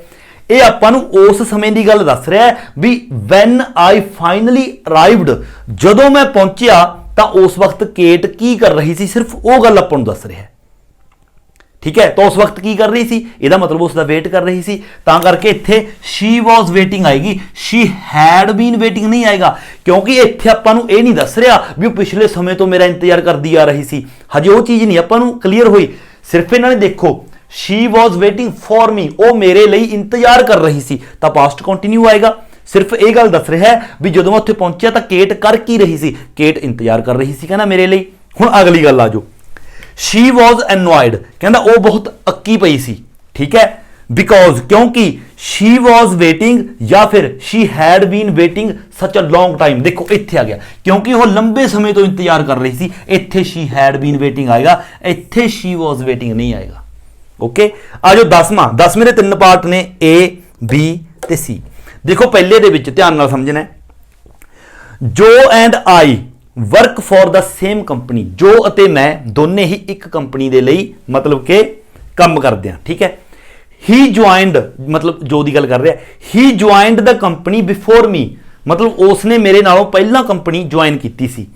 A: ये आपां नूं उस समय की गल दस रहा है भी वैन आई फाइनली अराइव्ड, जदों मैं पहुंचिया तो उस वक्त केट की कर रही सी, सिर्फ वो गल आपां नूं दस रहा है, ठीक है। तो उस वक्त की कर रही सी, ਇਹਦਾ मतलब उसका वेट कर रही सी, तां करके इत्थे शी वॉज वेटिंग आएगी, शी हैड बीन वेटिंग नहीं आएगा, क्योंकि इत्थे आपां नूं ये नहीं दस रहा भी पिछले समय तो मेरा इंतजार करदी आ रही सी, हजे वो चीज़ नहीं आपां नूं क्लीयर हुई। सिर्फ इन्होंने देखो शी वॉज वेटिंग फॉर मी, वो मेरे लिए इंतजार कर रही सी, तो पास्ट कंटिन्यू आएगा। सिर्फ ये गल दस रहा है भी जदों मैं उत्थे पहुंचिया तो केट कर की रही सी, केट इंतजार कर रही सी कहना मेरे लिए। हुण अगली गल आ जो शी वॉज एनॉयड, कहना वो बहुत अक्की पई सी, ठीक है, बिकॉज क्योंकि शी वॉज वेटिंग या फिर she had been waiting such a long time, देखो इत्थे आ गया क्योंकि वो लंबे समय तो इंतजार कर रही सी, इत्थे शी हैड बीन वेटिंग आएगा, इत्थे शी वॉज वेटिंग नहीं आएगा। ओके, आ जो 10वें दे 3 पार्ट ने ए बी ते सी। देखो पहले दे विच ध्यान नाल समझना है, जो and I work for the same company, जो अते मैं दोने ही एक कंपनी दे लई मतलब के काम करते हैं, ठीक है। ही ज्वाइंड, मतलब जो दी गल कर रहा है, he joined the company before me, मतलब उसने मेरे नालों पहला कंपनी ज्वाइन की सी।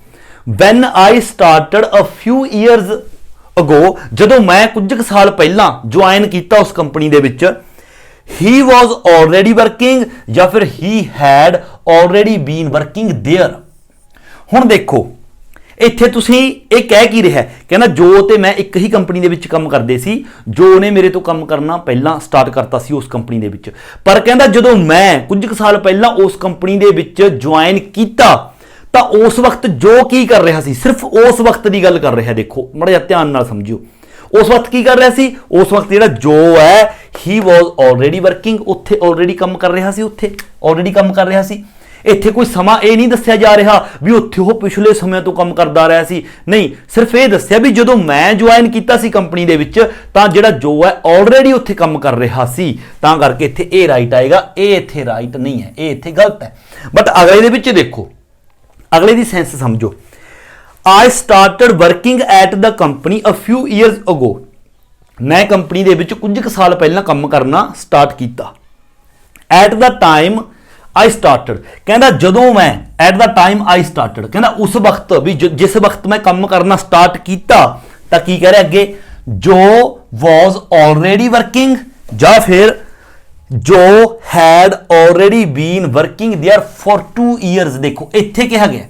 A: When I started a few years ago, जदों मैं कुछ साल पहला ज्वाइन किया उस कंपनी दे विच, ही वॉज ऑलरेडी वर्किंग या फिर he had already been working there. हुण देखो इत्थे तुसीं ये कह की रहा है, कहना जो ते मैं एक ही कंपनी दे विच काम करदे सी, जो ने मेरे तो काम करना पहला स्टार्ट करता सी उस कंपनी दे विच, पर कहंदा जदों मैं कुछ साल पहला उस कंपनी दे विच ज्वाइन कीता तो उस वक्त जो की कर रहा सी, सिर्फ उस वक्त की गल कर रहा है। देखो माड़ा जिहा ध्यान नाल समझियो, उस वक्त की कर रहा सी, उस वक्त जिहड़ा जो है ਹੀ ਵਾਜ਼ ਆਲਰੇਡੀ ਵਰਕਿੰਗ, ਉੱਥੇ ਆਲਰੇਡੀ ਕੰਮ ਕਰ ਰਿਹਾ ਸੀ, ਉੱਥੇ ਆਲਰੇਡੀ ਕੰਮ ਕਰ ਰਿਹਾ ਸੀ। ਇੱਥੇ ਕੋਈ ਸਮਾਂ ਇਹ ਨਹੀਂ ਦੱਸਿਆ ਜਾ ਰਿਹਾ ਵੀ ਉੱਥੇ ਉਹ ਪਿਛਲੇ ਸਮੇਂ ਤੋਂ ਕੰਮ ਕਰਦਾ ਰਿਹਾ ਸੀ, ਨਹੀਂ, ਸਿਰਫ ਇਹ ਦੱਸਿਆ ਵੀ ਜਦੋਂ ਮੈਂ ਜੁਆਇਨ ਕੀਤਾ ਸੀ ਕੰਪਨੀ ਦੇ ਵਿੱਚ ਤਾਂ ਜਿਹੜਾ ਜੋ ਹੈ ਆਲਰੇਡੀ ਉੱਥੇ ਕੰਮ ਕਰ ਰਿਹਾ ਸੀ, ਤਾਂ ਕਰਕੇ ਇੱਥੇ ਇਹ ਰਾਈਟ ਆਏਗਾ। ਇਹ ਇੱਥੇ ਰਾਈਟ ਨਹੀਂ ਹੈ, ਇਹ ਇੱਥੇ ਗਲਤ ਹੈ। ਬਟ ਅਗਲੇ ਦੇ ਵਿੱਚ ਦੇਖੋ, ਅਗਲੇ ਦੀ ਸੈਂਸ ਸਮਝੋ। I started working at the company a few years ago, ਮੈਂ ਕੰਪਨੀ ਦੇ ਵਿੱਚ ਕੁਝ ਕੁ ਸਾਲ ਪਹਿਲਾਂ ਕੰਮ ਕਰਨਾ ਸਟਾਰਟ ਕੀਤਾ। At the time I started, ਕਹਿੰਦਾ ਜਦੋਂ ਮੈਂ at the time I started, ਕਹਿੰਦਾ ਉਸ ਵਕਤ ਵੀ ਜਿਸ ਵਕਤ ਮੈਂ ਕੰਮ ਕਰਨਾ ਸਟਾਰਟ ਕੀਤਾ, ਤਾਂ ਕੀ ਕਹਿ ਰਿਹਾ ਅੱਗੇ, ਜੋ was already working ਜਾਂ ਫਿਰ ਜੋ had already been working there for 2 years। ਦੇਖੋ ਇੱਥੇ ਕਿਹਾ ਗਿਆ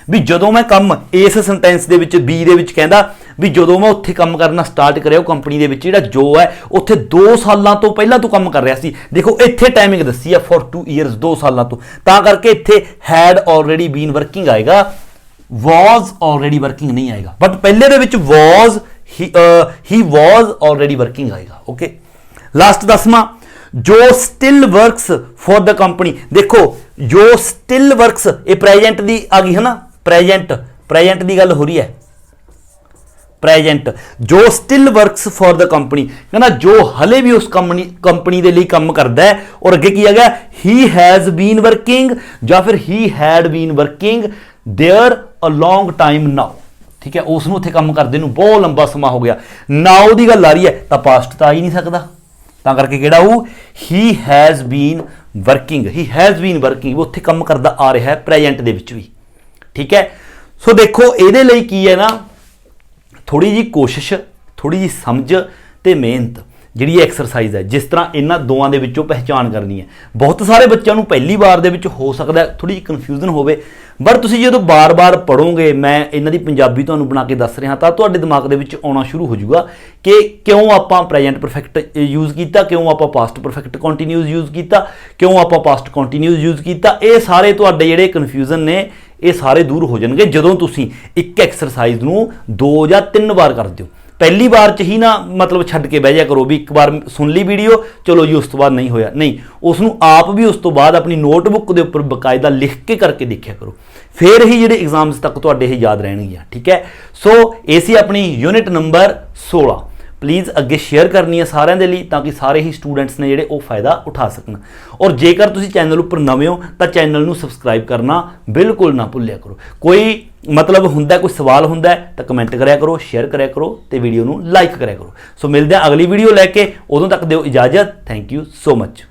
A: ਵੀ ਜਦੋਂ ਮੈਂ ਕੰਮ, ਇਸ ਸੈਂਟੈਂਸ ਦੇ ਵਿੱਚ ਬੀ ਦੇ ਵਿੱਚ ਕਹਿੰਦਾ ਵੀ ਜਦੋਂ ਮੈਂ ਉੱਥੇ ਕੰਮ ਕਰਨਾ ਸਟਾਰਟ ਕਰਿਆ ਉਹ ਕੰਪਨੀ ਦੇ ਵਿੱਚ, ਜਿਹੜਾ ਜੋ ਹੈ ਉੱਥੇ 2 ਸਾਲਾਂ ਤੋਂ ਪਹਿਲਾਂ ਤੋਂ ਕੰਮ ਕਰ ਰਿਹਾ ਸੀ। ਦੇਖੋ ਇੱਥੇ ਟਾਈਮਿੰਗ ਦੱਸੀ ਹੈ for 2 years, 2 ਸਾਲਾਂ ਤੋਂ, ਤਾਂ ਕਰਕੇ ਇੱਥੇ had already been working ਆਏਗਾ, was already working ਨਹੀਂ ਆਏਗਾ। ਬਟ ਪਹਿਲੇ ਦੇ ਵਿੱਚ was he was already working ਆਏਗਾ। ਓਕੇ, ਲਾਸਟ 10ਵਾਂ, ਜੋ still works for the company. ਦੇਖੋ ਜੋ ਸਟਿਲ ਵਰਕਸ, ਇਹ ਪ੍ਰੈਜੈਂਟ ਦੀ ਆ ਗਈ ਹੈ ਨਾ, ਪ੍ਰੈਜੈਂਟ ਦੀ ਗੱਲ ਹੋ ਰਹੀ ਹੈ, ਪ੍ਰੈਜੈਂਟ। ਜੋ still works for the company, ਕਹਿੰਦਾ ਜੋ ਹਲੇ ਵੀ ਉਸ ਕੰਪਨੀ ਦੇ ਲਈ ਕੰਮ ਕਰਦਾ ਹੈ। ਔਰ ਅੱਗੇ ਕੀ ਆ ਗਿਆ, ਹੀ ਹੈਜ਼ ਬੀਨ ਵਰਕਿੰਗ ਜਾਂ ਫਿਰ he had been working there a long time now. ਠੀਕ ਹੈ, ਉਸ ਨੂੰ ਉੱਥੇ ਕੰਮ ਕਰਦੇ ਨੂੰ ਬਹੁਤ ਲੰਬਾ ਸਮਾਂ ਹੋ ਗਿਆ। ਨਾਓ ਦੀ ਗੱਲ ਆ ਰਹੀ ਹੈ ਤਾਂ ਪਾਸਟ ਤਾਂ ਆ ਹੀ ਨਹੀਂ ਸਕਦਾ, ਤਾਂ ਕਰਕੇ ਕਿਹੜਾ ਉਹ he has been working, he has been working, ਉੱਥੇ ਕੰਮ ਕਰਦਾ ਆ ਰਿਹਾ ਹੈ ਪ੍ਰੈਜੈਂਟ ਦੇ ਵਿੱਚ ਵੀ। ਠੀਕ ਹੈ, ਸੋ ਦੇਖੋ ਇਹਦੇ ਲਈ ਕੀ ਹੈ ਨਾ, ਥੋੜੀ ਜੀ ਕੋਸ਼ਿਸ਼, ਥੋੜੀ ਜੀ ਸਮਝ ਤੇ ਮਿਹਨਤ, ਜਿਹੜੀ ਐਕਸਰਸਾਈਜ਼ ਹੈ, ਜਿਸ ਤਰ੍ਹਾਂ ਇਹਨਾਂ ਦੋਵਾਂ ਦੇ ਵਿੱਚੋਂ ਪਹਿਚਾਣ ਕਰਨੀ ਹੈ। ਬਹੁਤ ਸਾਰੇ ਬੱਚਿਆਂ ਨੂੰ ਪਹਿਲੀ ਵਾਰ ਦੇ ਵਿੱਚ ਹੋ ਸਕਦਾ ਥੋੜੀ ਜਿਹੀ ਕਨਫਿਊਜ਼ਨ ਹੋਵੇ, ਬਟ ਤੁਸੀਂ ਜਦੋਂ ਬਾਰ-ਬਾਰ ਪੜ੍ਹੋਗੇ, ਮੈਂ ਇਹਨਾਂ ਦੀ ਪੰਜਾਬੀ ਤੁਹਾਨੂੰ ਬਣਾ ਕੇ ਦੱਸ ਰਿਹਾ, ਤਾਂ ਤੁਹਾਡੇ ਦਿਮਾਗ ਦੇ ਵਿੱਚ ਆਉਣਾ ਸ਼ੁਰੂ ਹੋ ਜਾਊਗਾ ਕਿ ਕਿਉਂ ਆਪਾਂ ਪ੍ਰੈਜੈਂਟ ਪਰਫੈਕਟ ਯੂਜ਼ ਕੀਤਾ, ਕਿਉਂ ਆਪਾਂ ਪਾਸਟ ਪਰਫੈਕਟ ਕੰਟੀਨਿਊਸ ਯੂਜ਼ ਕੀਤਾ, ਕਿਉਂ ਆਪਾਂ ਪਾਸਟ ਕੰਟੀਨਿਊਸ ਯੂਜ਼ ਕੀਤਾ। ਇਹ ਸਾਰੇ ਤੁਹਾਡੇ ਜਿਹੜੇ ਕਨਫਿਊਜ਼ਨ ਨੇ, ਇਹ ਸਾਰੇ ਦੂਰ ਹੋ ਜਾਣਗੇ ਜਦੋਂ ਤੁਸੀਂ ਇੱਕ ਐਕਸਰਸਾਈਜ਼ ਨੂੰ 2 ਜਾਂ 3 ਵਾਰ ਕਰਦੇ ਹੋ। ਪਹਿਲੀ ਵਾਰ 'ਚ ਹੀ ਨਾ ਮਤਲਬ ਛੱਡ ਕੇ ਬਹਿ ਜਾ ਕਰੋ ਵੀ ਇੱਕ ਵਾਰ ਸੁਣ ਲਈ ਵੀਡੀਓ, ਚਲੋ ਜੀ ਉਸ ਤੋਂ ਬਾਅਦ ਨਹੀਂ ਹੋਇਆ, ਨਹੀਂ, ਉਸ ਨੂੰ ਆਪ ਵੀ ਉਸ ਤੋਂ ਬਾਅਦ ਆਪਣੀ ਨੋਟਬੁੱਕ ਦੇ ਉੱਪਰ ਬਕਾਇਦਾ ਲਿਖ ਕੇ ਕਰਕੇ ਦੇਖਿਆ ਕਰੋ, ਫਿਰ ਹੀ ਜਿਹੜੇ ਐਗਜ਼ਾਮਸ ਤੱਕ ਤੁਹਾਡੇ ਇਹ ਯਾਦ ਰਹਿਣਗੀਆਂ। ਠੀਕ ਹੈ, ਸੋ ਇਹ ਸੀ ਆਪਣੀ ਯੂਨਿਟ ਨੰਬਰ 16। ਪਲੀਜ਼ ਅੱਗੇ ਸ਼ੇਅਰ ਕਰਨੀ ਹੈ ਸਾਰਿਆਂ ਦੇ ਲਈ, ਤਾਂ ਕਿ ਸਾਰੇ ਹੀ ਸਟੂਡੈਂਟਸ ਨੇ ਜਿਹੜੇ ਉਹ ਫਾਇਦਾ ਉਠਾ ਸਕਣ। ਔਰ ਜੇਕਰ ਤੁਸੀਂ ਚੈਨਲ ਉੱਪਰ ਨਵੇਂ ਹੋ ਤਾਂ ਚੈਨਲ ਨੂੰ ਸਬਸਕ੍ਰਾਈਬ ਕਰਨਾ ਬਿਲਕੁਲ ਨਾ ਭੁੱਲਿਆ ਕਰੋ। ਕੋਈ ਮਤਲਬ ਹੁੰਦਾ, ਕੋਈ ਸਵਾਲ ਹੁੰਦਾ ਤਾਂ ਕਮੈਂਟ ਕਰਿਆ ਕਰੋ, ਸ਼ੇਅਰ ਕਰਿਆ ਕਰੋ ਤੇ ਵੀਡੀਓ ਨੂੰ ਲਾਈਕ ਕਰਿਆ ਕਰੋ। ਸੋ ਮਿਲਦੇ ਹਾਂ ਅਗਲੀ ਵੀਡੀਓ ਲੈ ਕੇ, ਉਦੋਂ ਤੱਕ ਦਿਓ ਇਜਾਜ਼ਤ। Thank you so much.